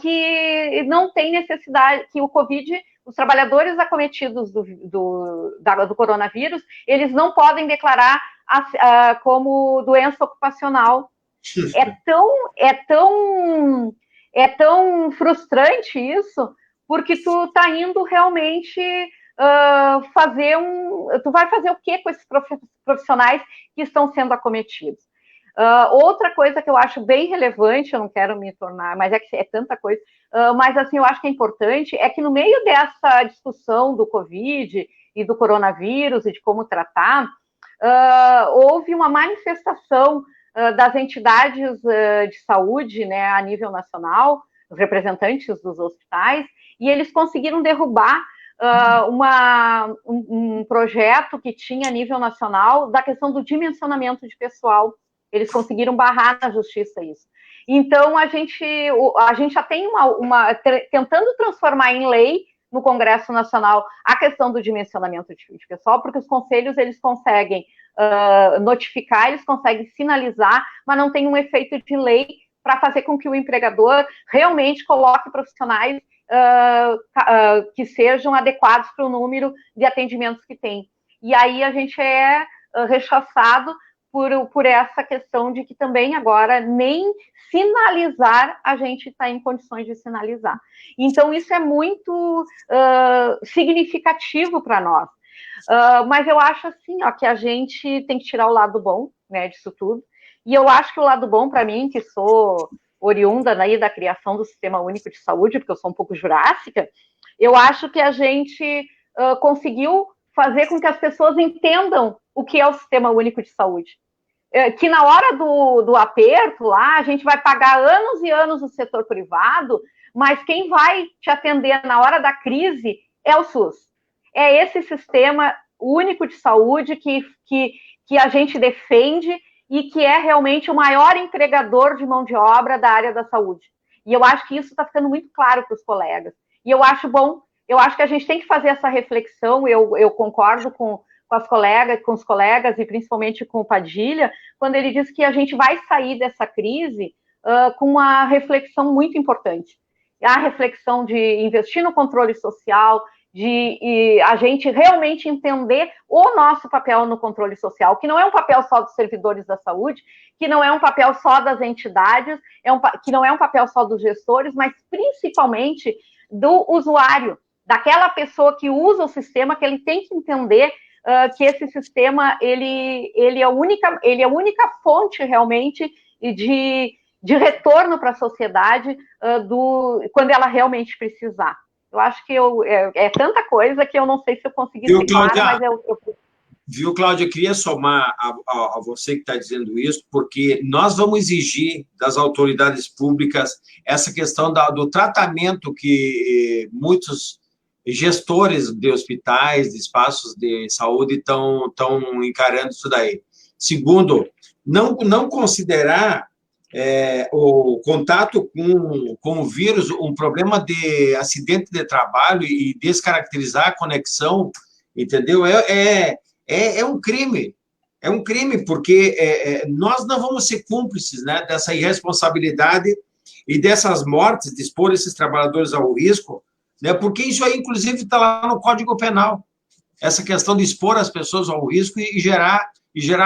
que não tem necessidade, que o Covid, os trabalhadores acometidos do coronavírus, eles não podem declarar como doença ocupacional. É tão frustrante isso, porque tu tá indo realmente tu vai fazer o que com esses profissionais que estão sendo acometidos? Outra coisa que eu acho bem relevante, eu não quero me tornar, mas é tanta coisa, mas assim, eu acho que é importante, é que no meio dessa discussão do Covid e do coronavírus e de como tratar, houve uma manifestação das entidades de saúde, né, a nível nacional, os representantes dos hospitais, e eles conseguiram derrubar um projeto que tinha a nível nacional da questão do dimensionamento de pessoal. Eles conseguiram barrar na justiça isso. Então, a gente já tem tentando transformar em lei no Congresso Nacional a questão do dimensionamento de pessoal, porque os conselhos, eles conseguem notificar, eles conseguem sinalizar, mas não tem um efeito de lei para fazer com que o empregador realmente coloque profissionais que sejam adequados para o número de atendimentos que tem. E aí a gente é rechaçado por essa questão de que também agora nem sinalizar a gente está em condições de sinalizar. Então, isso é muito significativo para nós. Mas eu acho assim, que a gente tem que tirar o lado bom, né, disso tudo. E eu acho que o lado bom para mim, que sou oriunda daí da criação do Sistema Único de Saúde, porque eu sou um pouco jurássica, eu acho que a gente conseguiu fazer com que as pessoas entendam o que é o Sistema Único de Saúde. Que na hora do aperto lá, a gente vai pagar anos e anos no setor privado, mas quem vai te atender na hora da crise é o SUS. É esse Sistema Único de Saúde que a gente defende e que é realmente o maior empregador de mão de obra da área da saúde. E eu acho que isso está ficando muito claro para os colegas. E eu acho bom, eu acho que a gente tem que fazer essa reflexão, eu concordo com os colegas e principalmente com o Padilha, quando ele diz que a gente vai sair dessa crise com uma reflexão muito importante. A reflexão de investir no controle social, de a gente realmente entender o nosso papel no controle social, que não é um papel só dos servidores da saúde, que não é um papel só das entidades, que não é um papel só dos gestores, mas principalmente do usuário, daquela pessoa que usa o sistema, que ele tem que entender que esse sistema ele é a única fonte realmente de retorno para a sociedade quando ela realmente precisar. Eu acho que é tanta coisa que eu não sei se eu consegui ser clara, mas eu... Viu, Cláudia? Eu queria somar a você que está dizendo isso, porque nós vamos exigir das autoridades públicas essa questão do tratamento que muitos gestores de hospitais, de espaços de saúde estão encarando isso daí. Segundo, não considerar o contato com o vírus, um problema de acidente de trabalho e descaracterizar a conexão, entendeu? É um crime. É um crime, porque nós não vamos ser cúmplices, né, dessa irresponsabilidade e dessas mortes, de expor esses trabalhadores ao risco, né, porque isso aí, inclusive, está lá no Código Penal. Essa questão de expor as pessoas ao risco e gerar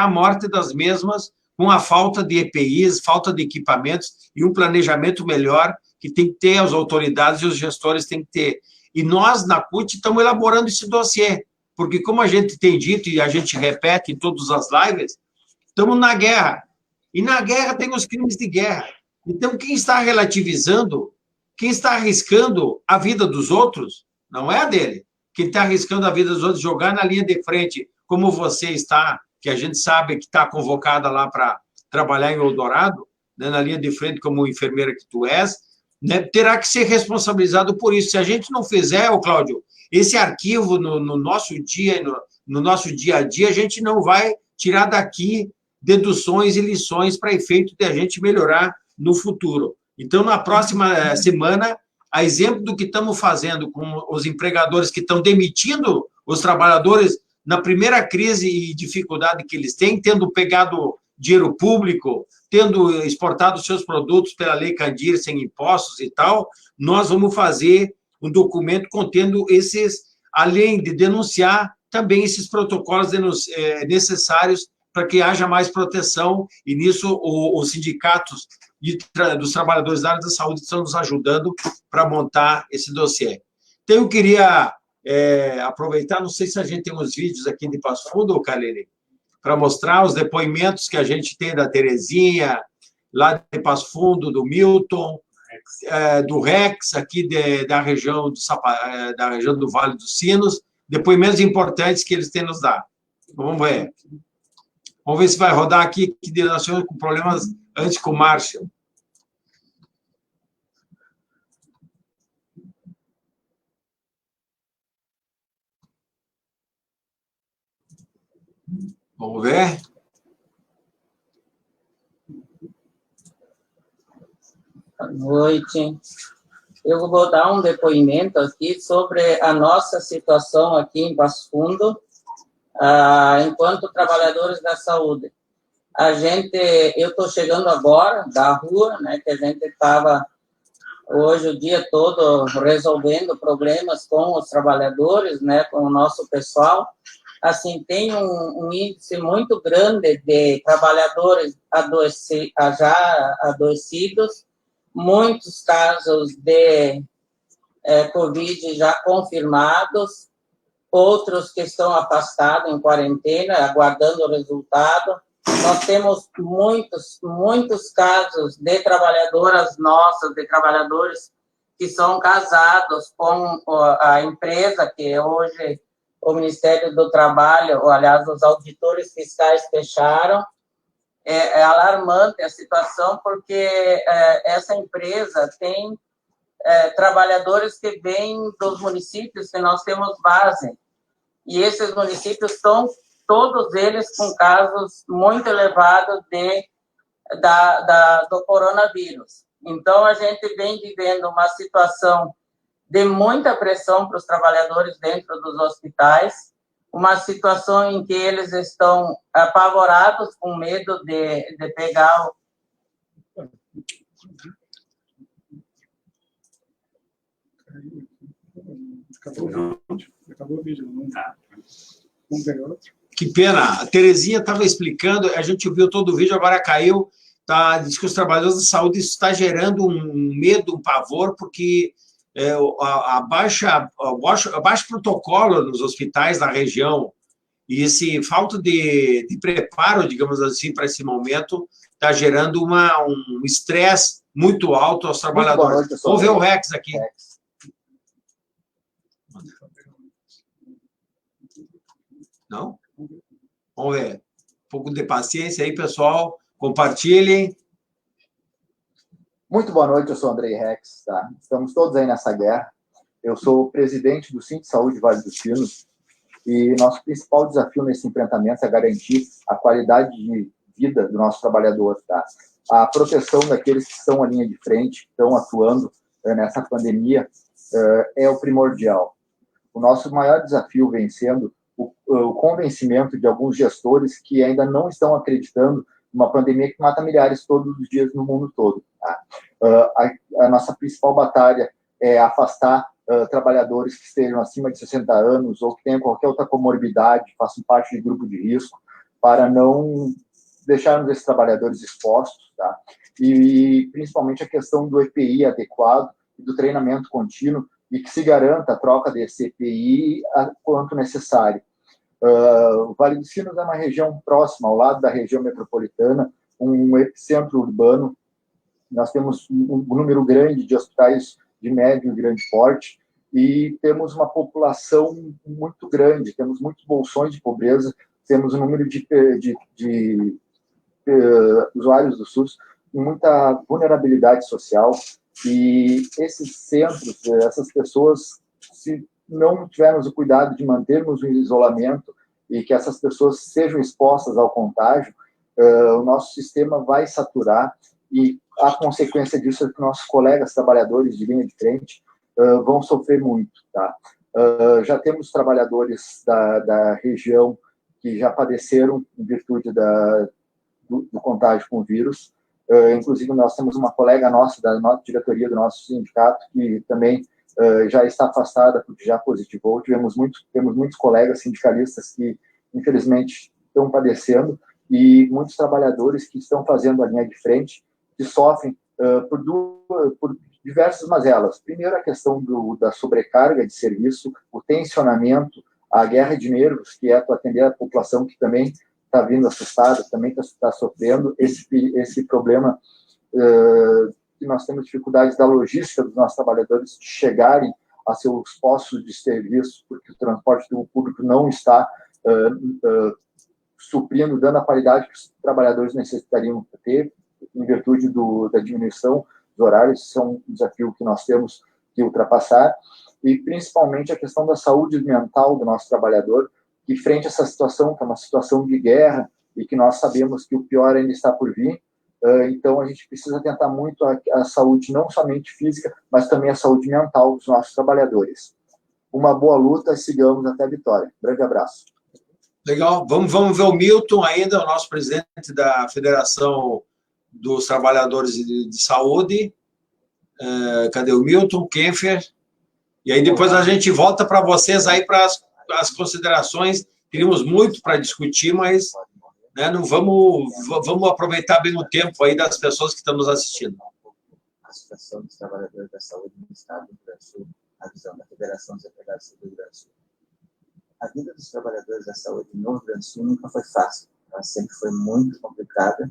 a morte das mesmas com a falta de EPIs, falta de equipamentos e um planejamento melhor que tem que ter as autoridades e os gestores têm que ter. E nós, na CUT, estamos elaborando esse dossiê, porque, como a gente tem dito e a gente repete em todas as lives, estamos na guerra. E na guerra tem os crimes de guerra. Então, quem está relativizando, quem está arriscando a vida dos outros, não é a dele. Quem está arriscando a vida dos outros, jogar na linha de frente, como você está, que a gente sabe que está convocada lá para trabalhar em Eldorado, né, na linha de frente como enfermeira que tu és, né, terá que ser responsabilizado por isso. Se a gente não fizer, Cláudio, esse arquivo no nosso dia a dia, a gente não vai tirar daqui deduções e lições para efeito de a gente melhorar no futuro. Então, na próxima semana, a exemplo do que estamos fazendo com os empregadores que estão demitindo os trabalhadores na primeira crise e dificuldade que eles têm, tendo pegado dinheiro público, tendo exportado seus produtos pela Lei Candir sem impostos e tal, nós vamos fazer um documento contendo esses, além de denunciar, também esses protocolos necessários para que haja mais proteção, e nisso os sindicatos dos trabalhadores da área da saúde estão nos ajudando para montar esse dossiê. Então, eu queria aproveitar, não sei se a gente tem uns vídeos aqui de Passo Fundo, Kalene, para mostrar os depoimentos que a gente tem da Terezinha, lá de Passo Fundo, do Milton, do Rex, aqui da região do Vale dos Sinos, depoimentos importantes que eles têm nos dado. Vamos ver. Vamos ver se vai rodar aqui, que nós tivemos com problemas antes com o Márcio. Vamos ver. Boa noite. Eu vou dar um depoimento aqui sobre a nossa situação aqui em Passo Fundo, enquanto trabalhadores da saúde. Eu estou chegando agora da rua, né, que a gente estava hoje o dia todo resolvendo problemas com os trabalhadores, né, com o nosso pessoal. Assim, tem um índice muito grande de trabalhadores já adoecidos, muitos casos de Covid já confirmados, outros que estão afastados em quarentena, aguardando o resultado. Nós temos muitos casos de trabalhadoras nossas, de trabalhadores que são casados com a empresa que hoje o Ministério do Trabalho, ou, aliás, os auditores fiscais fecharam. É alarmante a situação, porque essa empresa tem trabalhadores que vêm dos municípios que nós temos base, e esses municípios estão, todos eles, com casos muito elevados do coronavírus. Então, a gente vem vivendo uma situação de muita pressão para os trabalhadores dentro dos hospitais, uma situação em que eles estão apavorados, com medo de pegar Acabou o vídeo, não tá. Vamos pegar outro. Que pena, a Terezinha estava explicando, a gente viu todo o vídeo, agora caiu, diz que os trabalhadores da saúde está gerando um medo, um pavor, porque o baixo protocolo nos hospitais da região e esse falta de preparo, digamos assim, para esse momento, está gerando um estresse muito alto aos trabalhadores. Vamos ver o Rex aqui. Não? Vamos ver. Um pouco de paciência aí, pessoal. Compartilhem. Muito boa noite, eu sou Andrei Rex, tá? Estamos todos aí nessa guerra. Eu sou o presidente do Sindicato de Saúde Vale dos Sinos e nosso principal desafio nesse enfrentamento é garantir a qualidade de vida do nosso trabalhador, tá? a proteção daqueles que estão à linha de frente, que estão atuando nessa pandemia, é o primordial. O nosso maior desafio vem sendo o convencimento de alguns gestores que ainda não estão acreditando numa pandemia que mata milhares todos os dias no mundo todo. Tá? A nossa principal batalha é afastar trabalhadores que estejam acima de 60 anos ou que tenham qualquer outra comorbidade, façam parte de grupo de risco, para não deixarmos esses trabalhadores expostos, tá? E principalmente a questão do EPI adequado e do treinamento contínuo, e que se garanta a troca desse EPI quanto necessário. O Vale dos Sinos é uma região próxima, ao lado da região metropolitana, um epicentro urbano. Nós temos um número grande de hospitais de médio e grande porte, e temos uma população muito grande, temos muitos bolsões de pobreza, temos um número de usuários do SUS com muita vulnerabilidade social, e esses centros, essas pessoas, se não tivermos o cuidado de mantermos o isolamento e que essas pessoas sejam expostas ao contágio, o nosso sistema vai saturar, e a consequência disso é que nossos colegas trabalhadores de linha de frente vão sofrer muito. Tá? Já temos trabalhadores da região que já padeceram em virtude do contágio com o vírus. Inclusive, nós temos uma colega nossa, da nossa diretoria do nosso sindicato, que também já está afastada porque já positivou. Temos muitos colegas sindicalistas que, infelizmente, estão padecendo, e muitos trabalhadores que estão fazendo a linha de frente, que sofrem por diversas mazelas. Primeiro, a questão da sobrecarga de serviço, o tensionamento, a guerra de nervos, que é para atender a população que também está vindo assustada, também está sofrendo esse problema, que nós temos dificuldades da logística dos nossos trabalhadores de chegarem a seus postos de serviço, porque o transporte público não está suprindo, dando a qualidade que os trabalhadores necessitariam ter, em virtude da diminuição dos horários. Isso é um desafio que nós temos que ultrapassar, e principalmente a questão da saúde mental do nosso trabalhador, que frente a essa situação, que é uma situação de guerra, e que nós sabemos que o pior ainda está por vir, então a gente precisa atentar muito à saúde, não somente física, mas também à saúde mental dos nossos trabalhadores. Uma boa luta e sigamos até a vitória. Grande abraço. Legal. Vamos ver o Milton ainda, o nosso presidente da Federação dos Trabalhadores de Saúde. Cadê o Milton? Kempfer. E aí depois a gente volta para vocês aí para as considerações. Teríamos muito para discutir, mas não vamos aproveitar bem o tempo aí das pessoas que estão nos assistindo. A situação dos trabalhadores da saúde no Estado do Rio Grande do Sul, a visão da Federação dos Empregados do Rio Grande do Sul. A vida dos trabalhadores da saúde no Rio Grande do Sul nunca foi fácil. Ela sempre foi muito complicada,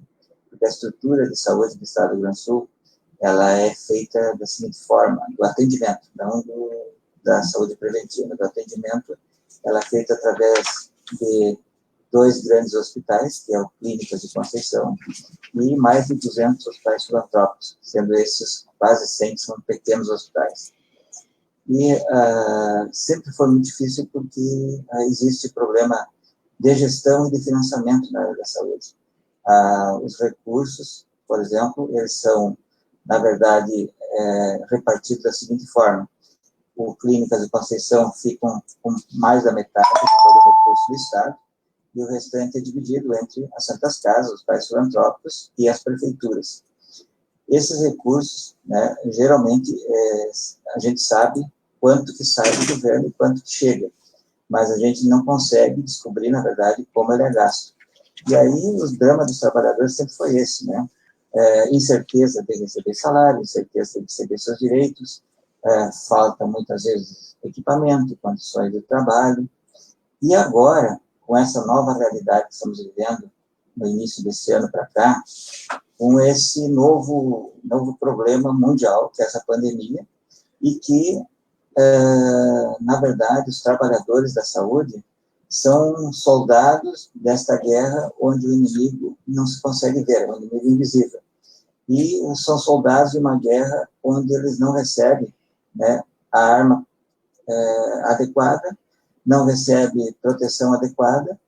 porque a estrutura de saúde do Estado do Rio Grande do Sul, ela é feita da seguinte forma: do atendimento, não da saúde preventiva, do atendimento, ela é feita através de 2 grandes hospitais, que é o Clínicas de Conceição, e mais de 200 hospitais filantrópicos, sendo esses quase 100 que são pequenos hospitais. E sempre foi muito difícil porque existe problema de gestão e de financiamento na área da saúde. Os recursos, por exemplo, eles são, na verdade, repartidos da seguinte forma: o Clínicas de Conceição ficam com mais da metade de todo o recurso do Estado, e o restante é dividido entre as Santas Casas, os hospitais filantrópicos e as prefeituras. Esses recursos, geralmente, a gente sabe quanto que sai do governo e quanto que chega, mas a gente não consegue descobrir, na verdade, como ele é gasto. E aí, o drama dos trabalhadores sempre foi esse, incerteza de receber salário, incerteza de receber seus direitos, falta, muitas vezes, equipamento, condições de trabalho. E agora, com essa nova realidade que estamos vivendo, no início desse ano para cá, com esse novo problema mundial, que é essa pandemia, e que, na verdade, os trabalhadores da saúde são soldados desta guerra onde o inimigo não se consegue ver, é um inimigo invisível. E são soldados de uma guerra onde eles não recebem a arma adequada, não recebem proteção adequada,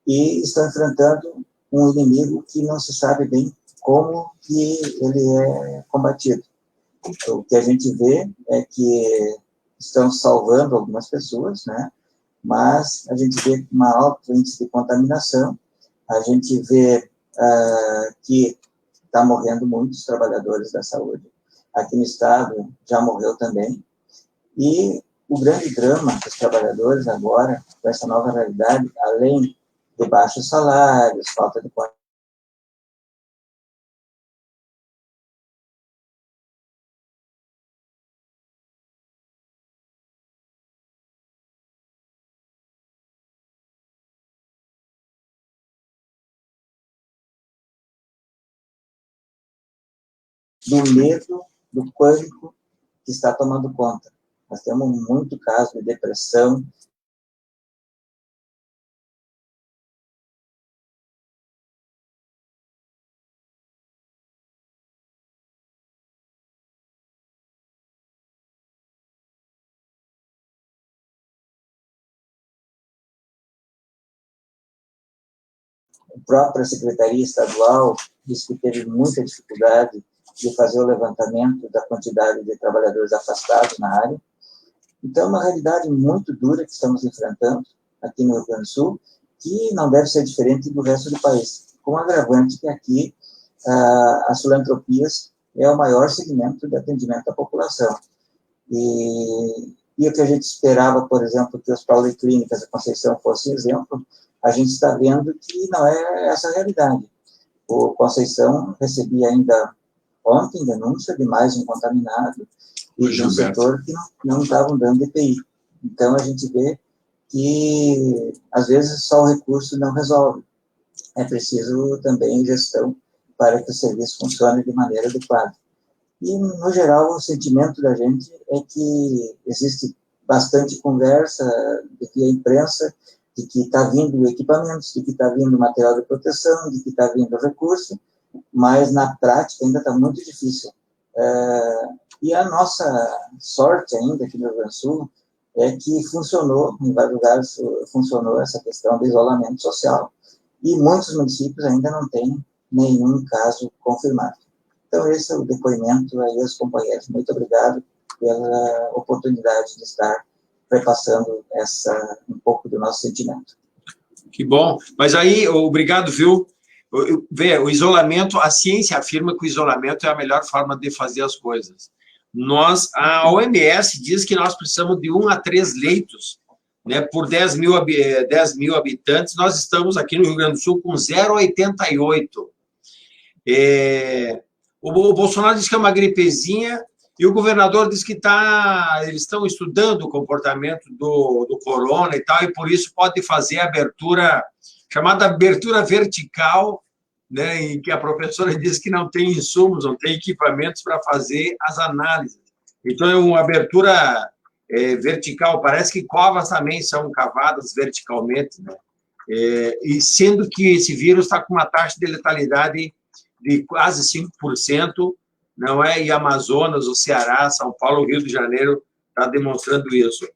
e estão enfrentando um inimigo que não se sabe bem como que ele é combatido. O que a gente vê é que estão salvando algumas pessoas, né? Mas a gente vê um alto índice de contaminação, a gente vê que está morrendo muitos trabalhadores da saúde. Aqui no estado já morreu também. E o grande drama dos trabalhadores agora, com essa nova realidade, além de baixos salários, falta de do medo, do pânico que está tomando conta. Nós temos muito caso de depressão. A própria Secretaria Estadual disse que teve muita dificuldade de fazer o levantamento da quantidade de trabalhadores afastados na área. Então, é uma realidade muito dura que estamos enfrentando aqui no Rio Grande do Sul, que não deve ser diferente do resto do país, com agravante que aqui as filantropias é o maior segmento de atendimento à população. E o que a gente esperava, por exemplo, que os policlínicas da Conceição fossem exemplo, a gente está vendo que não é essa a realidade. O Conceição recebia ainda ontem denúncia de mais um contaminado e de um setor que não estavam dando EPI. Então, a gente vê que, às vezes, só o recurso não resolve. É preciso também gestão para que o serviço funcione de maneira adequada. E, no geral, o sentimento da gente é que existe bastante conversa via imprensa de que está vindo equipamentos, de que está vindo material de proteção, de que está vindo recurso, mas na prática ainda está muito difícil. E a nossa sorte ainda aqui no Rio Grande do Sul é que funcionou, em vários lugares funcionou essa questão do isolamento social, e muitos municípios ainda não têm nenhum caso confirmado. Então, esse é o depoimento aí aos companheiros. Muito obrigado pela oportunidade de estar repassando um pouco do nosso sentimento. Que bom. Mas aí, obrigado, viu? Vê, o isolamento, a ciência afirma que o isolamento é a melhor forma de fazer as coisas. A OMS diz que nós precisamos de 1 a 3 leitos, né, por 10 mil habitantes. Nós estamos aqui no Rio Grande do Sul com 0,88. O Bolsonaro diz que é uma gripezinha, e o governador diz que eles estão estudando o comportamento do corona e tal, e por isso pode fazer a abertura, chamada abertura vertical, né, em que a professora diz que não tem insumos, não tem equipamentos para fazer as análises. Então, é uma abertura vertical, parece que covas também são cavadas verticalmente, né? E sendo que esse vírus está com uma taxa de letalidade de quase 5%, não é? E Amazonas, o Ceará, São Paulo, Rio de Janeiro está demonstrando isso.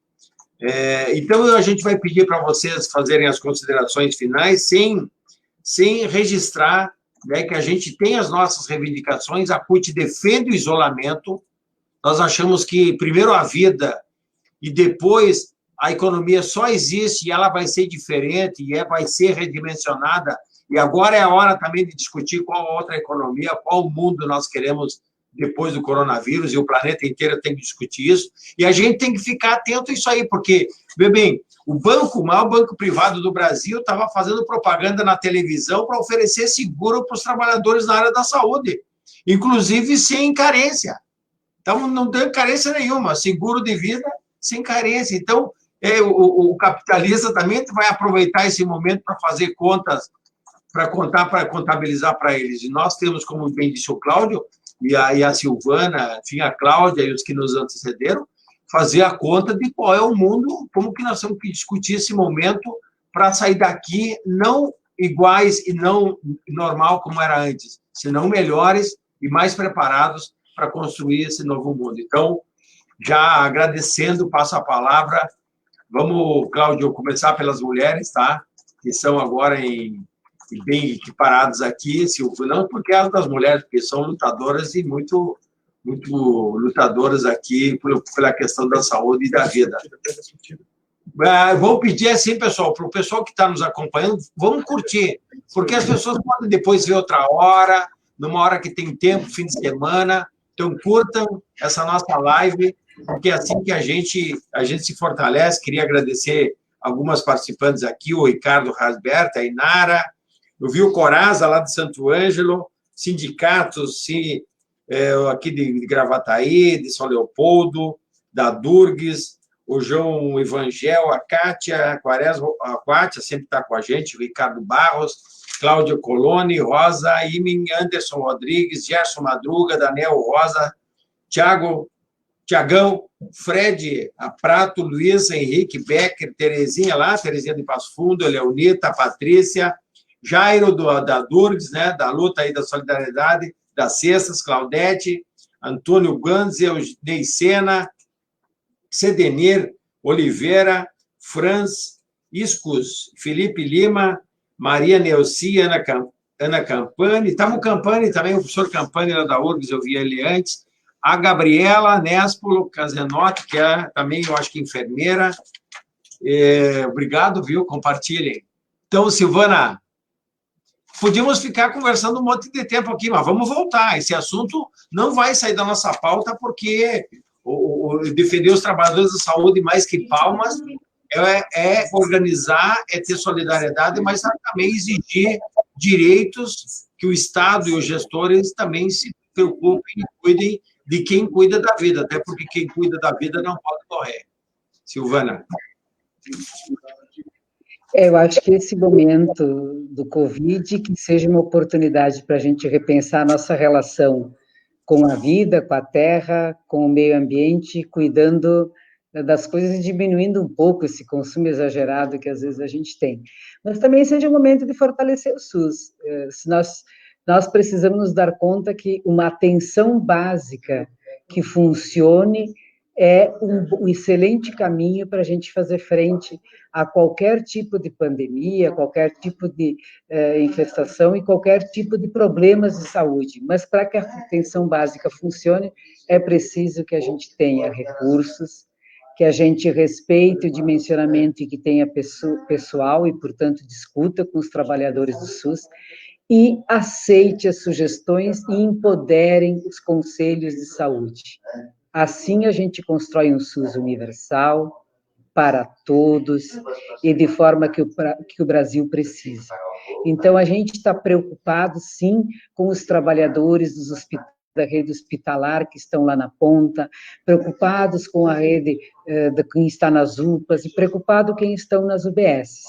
Então, a gente vai pedir para vocês fazerem as considerações finais sem registrar, né, que a gente tem as nossas reivindicações, a CUT defende o isolamento, nós achamos que primeiro a vida e depois a economia só existe e ela vai ser diferente e vai ser redimensionada, e agora é a hora também de discutir qual outra economia, qual mundo nós queremos depois do coronavírus, e o planeta inteiro tem que discutir isso, e a gente tem que ficar atento a isso aí, porque, vê bem, o maior banco privado do Brasil estava fazendo propaganda na televisão para oferecer seguro para os trabalhadores na área da saúde, inclusive sem carência. Então, não tem carência nenhuma, seguro de vida sem carência. Então, o capitalista também vai aproveitar esse momento para fazer contas, para contabilizar para eles. E nós temos, como bem disse o Cláudio, e a Silvana, enfim, a Cláudia e os que nos antecederam, fazer a conta de qual é o mundo, como que nós temos que discutir esse momento para sair daqui não iguais e não normal como era antes, senão melhores e mais preparados para construir esse novo mundo. Então, já agradecendo, passo a palavra. Vamos, Cláudio, começar pelas mulheres, tá? Que são agora em e bem equiparados aqui, não porque é das mulheres, porque são lutadoras e muito lutadoras aqui pela questão da saúde e da vida. Vou pedir assim, pessoal, para o pessoal que está nos acompanhando, vamos curtir, porque as pessoas podem depois ver outra hora, numa hora que tem tempo, fim de semana. Então, curtam essa nossa live, porque é assim que a gente se fortalece. Queria agradecer algumas participantes aqui, o Ricardo Rasberta, a Inara, eu vi o Coraza, lá de Santo Ângelo, sindicatos aqui de Gravataí, de São Leopoldo, da Durgues, o João Evangel, a Kátia, a Quaresma sempre está com a gente, o Ricardo Barros, Cláudio Coloni, Rosa, Imin, Anderson Rodrigues, Gerson Madruga, Daniel Rosa, Tiagão, Fred Prato, Luiz Henrique Becker, Terezinha de Passo Fundo, Leonita, Patrícia, Jairo da Durgues, né, da luta aí da solidariedade, das cestas, Claudete, Antônio Ganzi, Neicena, Cedenir, Oliveira, Franz, Iscus, Felipe Lima, Maria Neuci, Ana Campani, estava o Campani também, o professor Campani era da URGS, eu vi ele antes, a Gabriela Néspolo Casenotti, que é também, eu acho que enfermeira. Obrigado, viu? Compartilhem. Então, Silvana, podíamos ficar conversando um monte de tempo aqui, mas vamos voltar. Esse assunto não vai sair da nossa pauta, porque defender os trabalhadores da saúde mais que palmas é organizar, é ter solidariedade, mas também exigir direitos que o Estado e os gestores também se preocupem e cuidem de quem cuida da vida, até porque quem cuida da vida não pode morrer. Silvana. Eu acho que esse momento do Covid que seja uma oportunidade para a gente repensar a nossa relação com a vida, com a terra, com o meio ambiente, cuidando das coisas e diminuindo um pouco esse consumo exagerado que às vezes a gente tem. Mas também seja um momento de fortalecer o SUS. Nós precisamos nos dar conta que uma atenção básica que funcione é um excelente caminho para a gente fazer frente a qualquer tipo de pandemia, qualquer tipo de infestação e qualquer tipo de problemas de saúde. Mas para que a atenção básica funcione, é preciso que a gente tenha recursos, que a gente respeite o dimensionamento e que tenha pessoal e, portanto, discuta com os trabalhadores do SUS e aceite as sugestões e empoderem os conselhos de saúde. Assim a gente constrói um SUS universal, para todos, e de forma que o Brasil precisa. Então, a gente está preocupado, sim, com os trabalhadores dos hospitais, da rede hospitalar que estão lá na ponta, preocupados com a rede de quem está nas UPAs e preocupado quem estão nas UBS.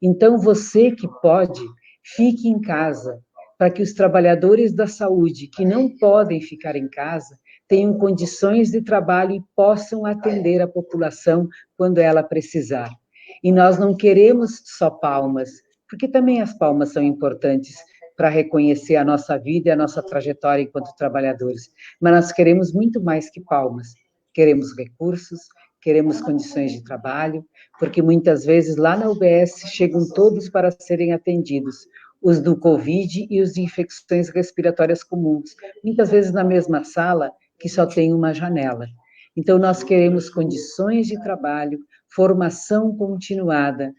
Então, você que pode, fique em casa, para que os trabalhadores da saúde que não podem ficar em casa tenham condições de trabalho e possam atender a população quando ela precisar. E nós não queremos só palmas, porque também as palmas são importantes para reconhecer a nossa vida e a nossa trajetória enquanto trabalhadores, mas nós queremos muito mais que palmas. Queremos recursos, queremos condições de trabalho, porque muitas vezes lá na UBS chegam todos para serem atendidos, os do Covid e os de infecções respiratórias comuns, muitas vezes na mesma sala, que só tem uma janela. Então, nós queremos condições de trabalho, formação continuada,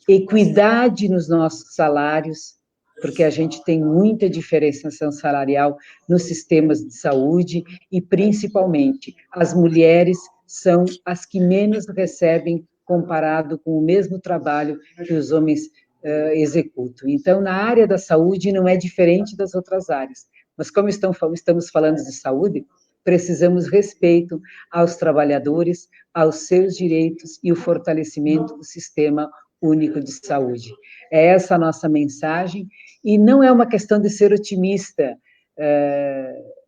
equidade nos nossos salários, porque a gente tem muita diferenciação salarial nos sistemas de saúde e, principalmente, as mulheres são as que menos recebem comparado com o mesmo trabalho que os homens executam. Então, na área da saúde não é diferente das outras áreas, mas como estamos falando de saúde, precisamos respeito aos trabalhadores, aos seus direitos e o fortalecimento do sistema único de saúde. É essa a nossa mensagem, e não é uma questão de ser otimista,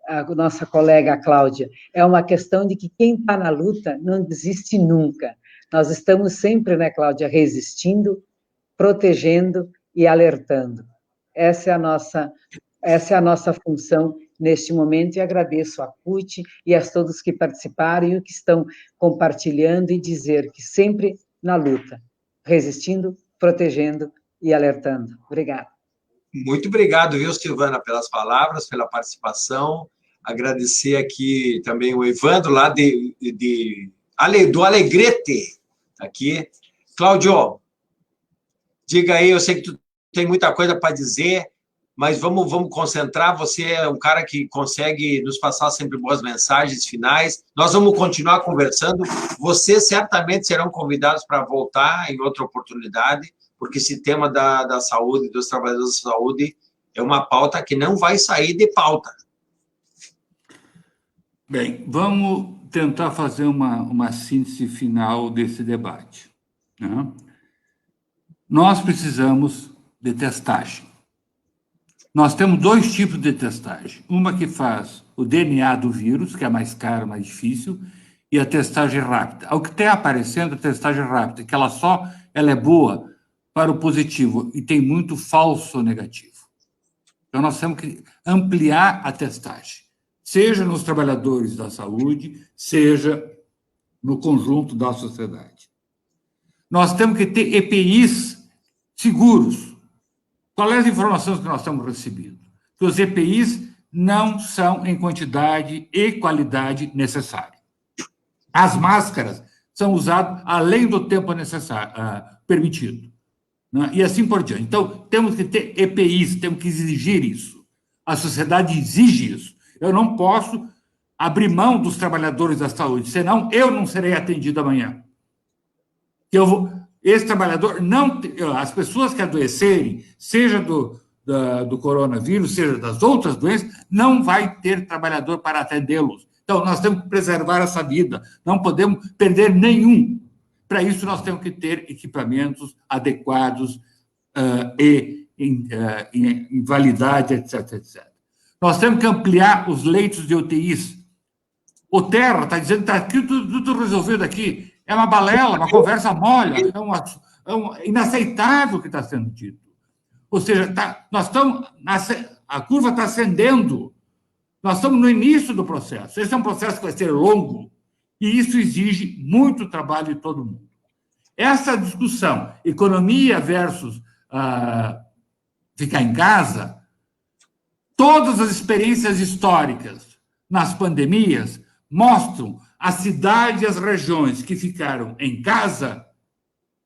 a nossa colega Cláudia, é uma questão de que quem está na luta não desiste nunca. Nós estamos sempre, né, Cláudia, resistindo, protegendo e alertando. Essa é a nossa função neste momento, e agradeço a CUT e a todos que participaram e que estão compartilhando, e dizer que sempre na luta, resistindo, protegendo e alertando. Obrigada. Muito obrigado, viu, Silvana, pelas palavras, pela participação. Agradecer aqui também o Evandro, lá do Alegrete, aqui. Cláudio, diga aí, eu sei que tu tem muita coisa para dizer, mas vamos concentrar. Você é um cara que consegue nos passar sempre boas mensagens finais. Nós vamos continuar conversando. Vocês certamente serão convidados para voltar em outra oportunidade, porque esse tema da saúde, dos trabalhadores da saúde, é uma pauta que não vai sair de pauta. Bem, vamos tentar fazer uma síntese final desse debate, né? Nós precisamos de testagem. Nós temos 2 tipos de testagem. Uma que faz o DNA do vírus, que é mais caro, mais difícil, e a testagem rápida. O que está aparecendo é a testagem rápida, que ela é boa para o positivo e tem muito falso negativo. Então, nós temos que ampliar a testagem, seja nos trabalhadores da saúde, seja no conjunto da sociedade. Nós temos que ter EPIs seguros. Qual é a informação que nós estamos recebendo? Que os EPIs não são em quantidade e qualidade necessária. As máscaras são usadas além do tempo necessário, permitido, né? E assim por diante. Então, temos que ter EPIs, temos que exigir isso. A sociedade exige isso. Eu não posso abrir mão dos trabalhadores da saúde, senão eu não serei atendido amanhã. Esse trabalhador não... As pessoas que adoecerem, seja do coronavírus, seja das outras doenças, não vai ter trabalhador para atendê-los. Então, nós temos que preservar essa vida, não podemos perder nenhum. Para isso, nós temos que ter equipamentos adequados em validade, etc, etc. Nós temos que ampliar os leitos de UTIs. O Terra está dizendo que está tudo resolvido aqui. É uma balela, uma conversa mole, é inaceitável o que está sendo dito. Ou seja, a curva está ascendendo. Nós estamos no início do processo. Esse é um processo que vai ser longo e isso exige muito trabalho de todo mundo. Essa discussão, economia versus ficar em casa, todas as experiências históricas nas pandemias mostram as cidades e as regiões que ficaram em casa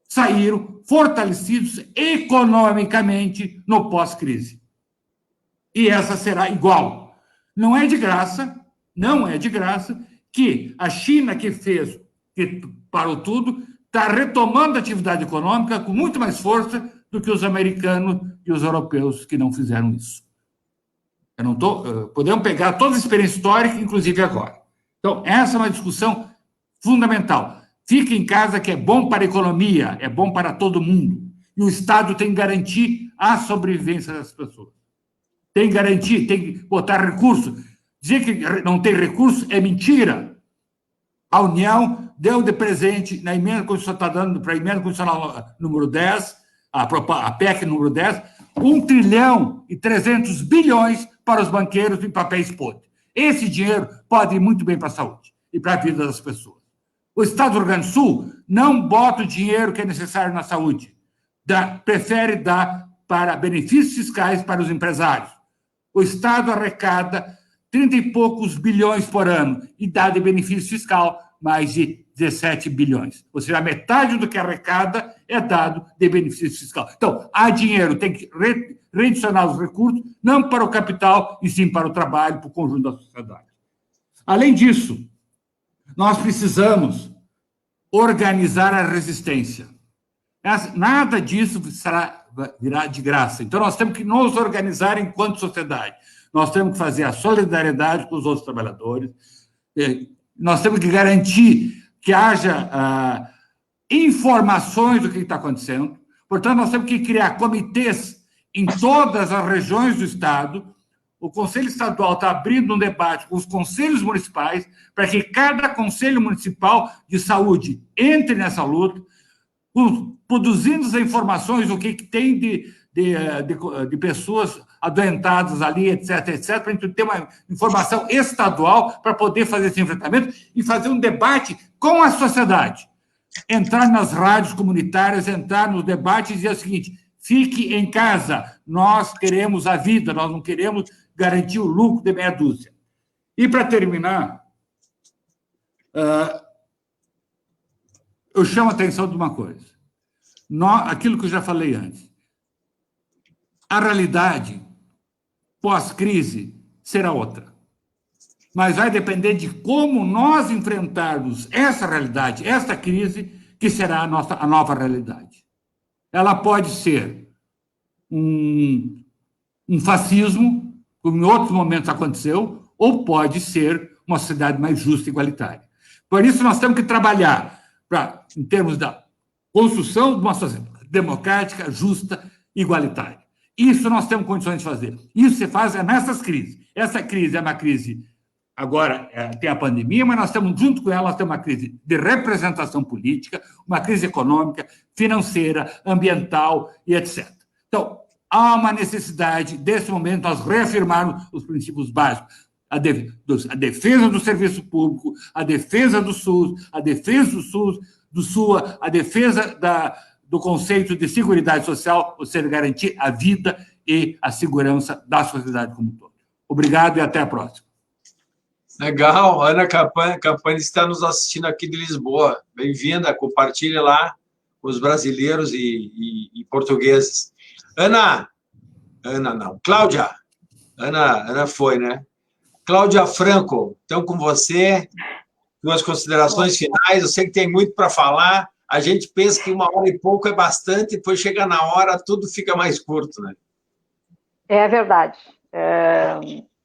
saíram fortalecidos economicamente no pós-crise. E essa será igual. Não é de graça que a China, que parou tudo, está retomando a atividade econômica com muito mais força do que os americanos e os europeus que não fizeram isso. Podemos pegar toda a experiência histórica, inclusive agora. Então, essa é uma discussão fundamental. Fique em casa, que é bom para a economia, é bom para todo mundo. E o Estado tem que garantir a sobrevivência das pessoas. Tem que garantir, tem que botar recurso. Dizer que não tem recurso é mentira. A União deu de presente, na emenda constitucional, está dando para a emenda constitucional número 10, a PEC número 10, 1,3 trilhão para os banqueiros em papéis podres. Esse dinheiro pode ir muito bem para a saúde e para a vida das pessoas. O Estado do Rio Grande do Sul não bota o dinheiro que é necessário na saúde. Prefere dar para benefícios fiscais para os empresários. O Estado arrecada 30 e poucos bilhões por ano e dá de benefício fiscal mais de 17 bilhões. Ou seja, a metade do que arrecada é dado de benefício fiscal. Então, há dinheiro, tem que redirecionar os recursos, não para o capital, e sim para o trabalho, para o conjunto da sociedade. Além disso, nós precisamos organizar a resistência. Nada disso virá de graça. Então, nós temos que nos organizar enquanto sociedade. Nós temos que fazer a solidariedade com os outros trabalhadores. Nós temos que garantir que haja informações do que está acontecendo. Portanto, nós temos que criar comitês em todas as regiões do Estado. O Conselho Estadual está abrindo um debate com os conselhos municipais para que cada Conselho Municipal de Saúde entre nessa luta, produzindo as informações do que tem de pessoas adoentadas ali, etc, etc, para a gente ter uma informação estadual para poder fazer esse enfrentamento e fazer um debate com a sociedade. Entrar nas rádios comunitárias, entrar nos debates e dizer o seguinte: fique em casa. Nós queremos a vida, nós não queremos garantir o lucro de meia dúzia. E, para terminar, eu chamo a atenção de uma coisa. Aquilo que eu já falei antes. A realidade pós-crise será outra. Mas vai depender de como nós enfrentarmos essa realidade, essa crise, que será a nova realidade. Ela pode ser um fascismo, como em outros momentos aconteceu, ou pode ser uma sociedade mais justa e igualitária. Por isso, nós temos que trabalhar em termos da construção de uma sociedade democrática, justa e igualitária. Isso nós temos condições de fazer. Isso se faz nessas crises. Essa crise é uma crise, agora tem a pandemia, mas nós temos, junto com ela, nós temos uma crise de representação política, uma crise econômica, financeira, ambiental e etc. Então, há uma necessidade, desse momento, nós reafirmarmos os princípios básicos. A defesa do serviço público, a defesa do SUS, a defesa do SUA, a defesa do conceito de seguridade social, ou seja, garantir a vida e a segurança da sociedade como um todo. Obrigado e até a próxima. Legal, Ana Campani está nos assistindo aqui de Lisboa. Bem-vinda, compartilhe lá com os brasileiros e portugueses. Cláudia. Ana foi, né? Cláudia Franco, então com você, suas considerações finais. Eu sei que tem muito para falar. A gente pensa que 1 hora e pouco é bastante, depois chega na hora, tudo fica mais curto, né? É verdade.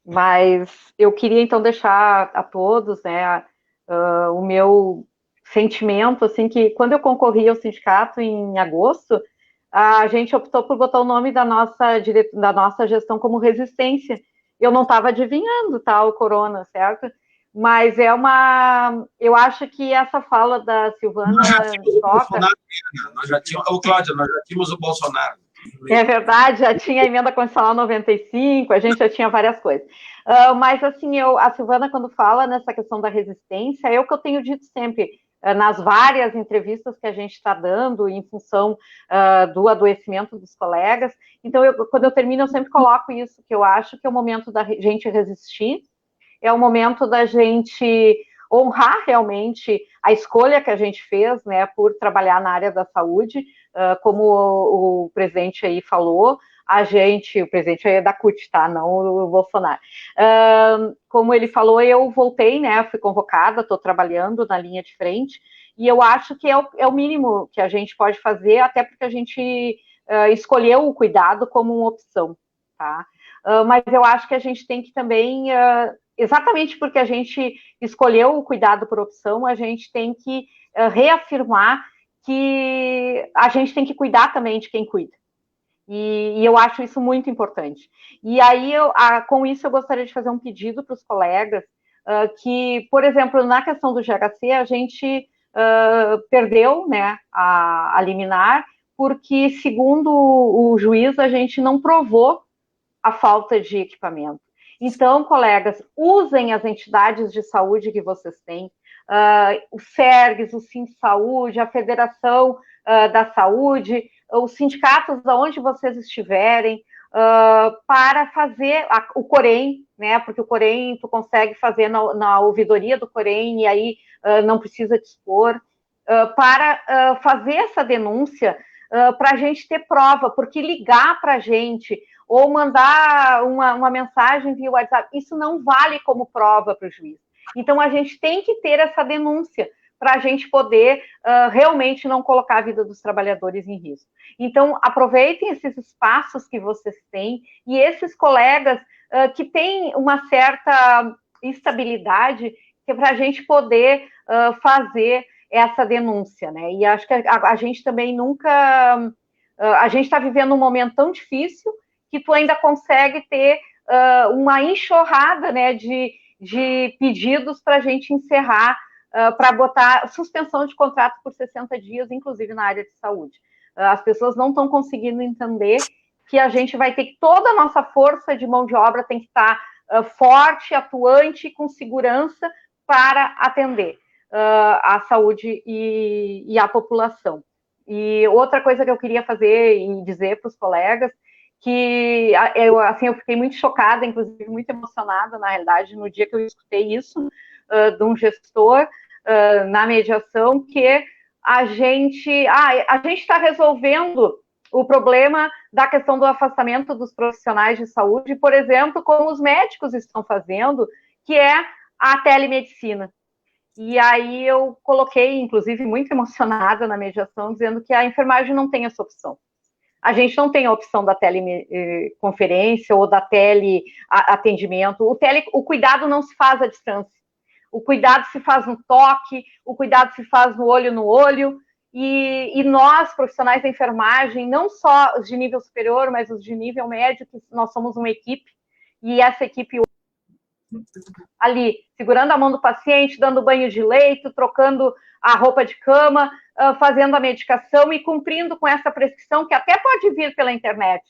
Mas eu queria, então, deixar a todos, né, o meu sentimento, assim, que quando eu concorri ao sindicato em agosto, a gente optou por botar o nome da nossa gestão como Resistência. Eu não estava adivinhando, tá, o corona, certo? Mas eu acho que essa fala da Silvana... Nós já tínhamos o Bolsonaro, Cláudia, nós já tínhamos o Bolsonaro. É verdade, já tinha a emenda constitucional 95, a gente já tinha várias coisas. Mas, assim, a Silvana, quando fala nessa questão da resistência, é o que eu tenho dito sempre, nas várias entrevistas que a gente está dando em função do adoecimento dos colegas. Então, quando eu termino, eu sempre coloco isso, que eu acho que é o momento da gente resistir, é o momento da gente honrar realmente a escolha que a gente fez, né, por trabalhar na área da saúde, como o presidente aí falou, o presidente aí é da CUT, tá, não o Bolsonaro. Como ele falou, eu voltei, né, fui convocada, estou trabalhando na linha de frente, e eu acho que é o mínimo que a gente pode fazer, até porque a gente escolheu o cuidado como uma opção, tá? Mas eu acho que a gente tem que também... exatamente porque a gente escolheu o cuidado por opção, a gente tem que reafirmar que a gente tem que cuidar também de quem cuida. E eu acho isso muito importante. E aí, com isso, eu gostaria de fazer um pedido para os colegas que, por exemplo, na questão do GHC, a gente perdeu, né, a liminar, porque, segundo o juiz, a gente não provou a falta de equipamento. Então, colegas, usem as entidades de saúde que vocês têm, o SERGS, o Sinsaúde, a Federação da Saúde, os sindicatos aonde vocês estiverem, para fazer o Corém, né? Porque o Corém tu consegue fazer na ouvidoria do Corém e aí não precisa dispor, para fazer essa denúncia, para a gente ter prova, porque ligar para a gente ou mandar uma mensagem via WhatsApp, isso não vale como prova para o juiz. Então, a gente tem que ter essa denúncia para a gente poder realmente não colocar a vida dos trabalhadores em risco. Então, aproveitem esses espaços que vocês têm e esses colegas que têm uma certa estabilidade, que é para a gente poder fazer essa denúncia, né? E acho que a gente também nunca... a gente está vivendo um momento tão difícil que tu ainda consegue ter uma enxurrada, né, de pedidos para a gente encerrar, para botar suspensão de contrato por 60 dias, inclusive na área de saúde. As pessoas não estão conseguindo entender que a gente vai ter que, toda a nossa força de mão de obra tem que estar forte, atuante, com segurança para atender a saúde e a população. E outra coisa que eu queria fazer e dizer para os colegas, que eu fiquei muito chocada, inclusive muito emocionada, na realidade, no dia que eu escutei isso, de um gestor na mediação, que a gente está resolvendo o problema da questão do afastamento dos profissionais de saúde, por exemplo, como os médicos estão fazendo, que é a telemedicina. E aí eu coloquei, inclusive, muito emocionada na mediação, dizendo que a enfermagem não tem essa opção. A gente não tem a opção da teleconferência ou da teleatendimento. O cuidado não se faz à distância. O cuidado se faz no toque, o cuidado se faz no olho, e nós, profissionais da enfermagem, não só os de nível superior, mas os de nível médio, que nós somos uma equipe, e essa equipe ali, segurando a mão do paciente, dando banho de leito, trocando a roupa de cama, fazendo a medicação e cumprindo com essa prescrição, que até pode vir pela internet,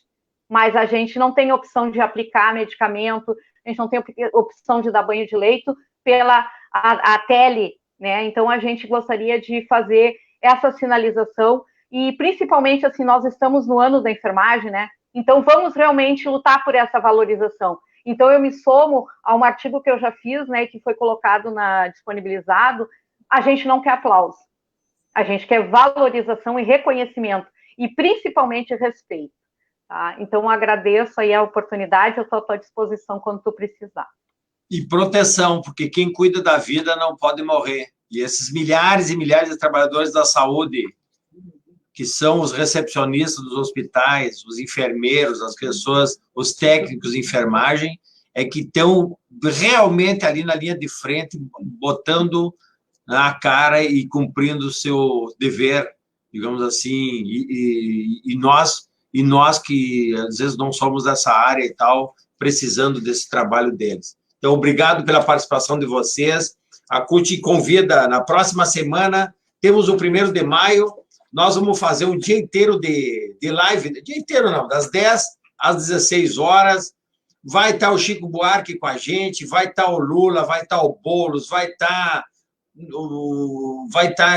mas a gente não tem opção de aplicar medicamento, a gente não tem opção de dar banho de leito pela a tele, né? Então, a gente gostaria de fazer essa sinalização, e principalmente, assim, nós estamos no ano da enfermagem, né? Então, vamos realmente lutar por essa valorização. Então, eu me somo a um artigo que eu já fiz, né, que foi colocado disponibilizado. A gente não quer aplauso, a gente quer valorização e reconhecimento, e principalmente respeito. Tá? Então, agradeço aí a oportunidade, eu estou à tua disposição quando tu precisar. E proteção, porque quem cuida da vida não pode morrer. E esses milhares e milhares de trabalhadores da saúde, que são os recepcionistas dos hospitais, os enfermeiros, as pessoas, os técnicos de enfermagem, é que estão realmente ali na linha de frente, botando a cara e cumprindo o seu dever, digamos assim, e nós que às vezes não somos dessa área e tal, precisando desse trabalho deles. Então, obrigado pela participação de vocês. A CUT convida, na próxima semana, temos o 1º de maio, nós vamos fazer um dia inteiro de live, dia inteiro não, das 10 às 16 horas, vai estar o Chico Buarque com a gente, vai estar o Lula, vai estar o Boulos, vai estar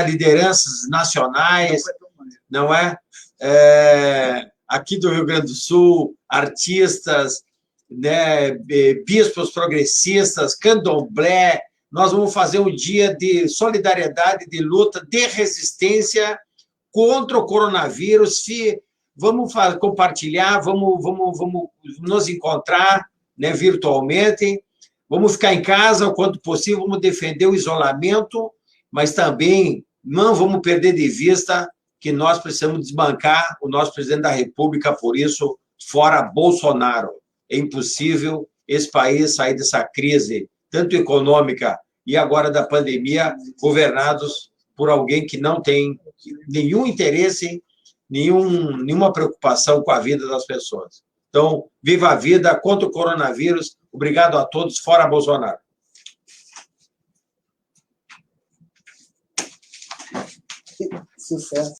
lideranças nacionais, não é? Aqui do Rio Grande do Sul, artistas, né, bispos progressistas, candomblé. Nós vamos fazer um dia de solidariedade, de luta, de resistência contra o coronavírus. Vamos compartilhar, vamos nos encontrar, né, virtualmente, vamos ficar em casa o quanto possível, vamos defender o isolamento, mas também não vamos perder de vista que nós precisamos desbancar o nosso presidente da República, por isso, fora Bolsonaro. É impossível esse país sair dessa crise, tanto econômica e agora da pandemia, governados por alguém que não tem nenhum interesse, nenhuma preocupação com a vida das pessoas. Então, viva a vida, contra o coronavírus. Obrigado a todos, fora Bolsonaro. Sucesso.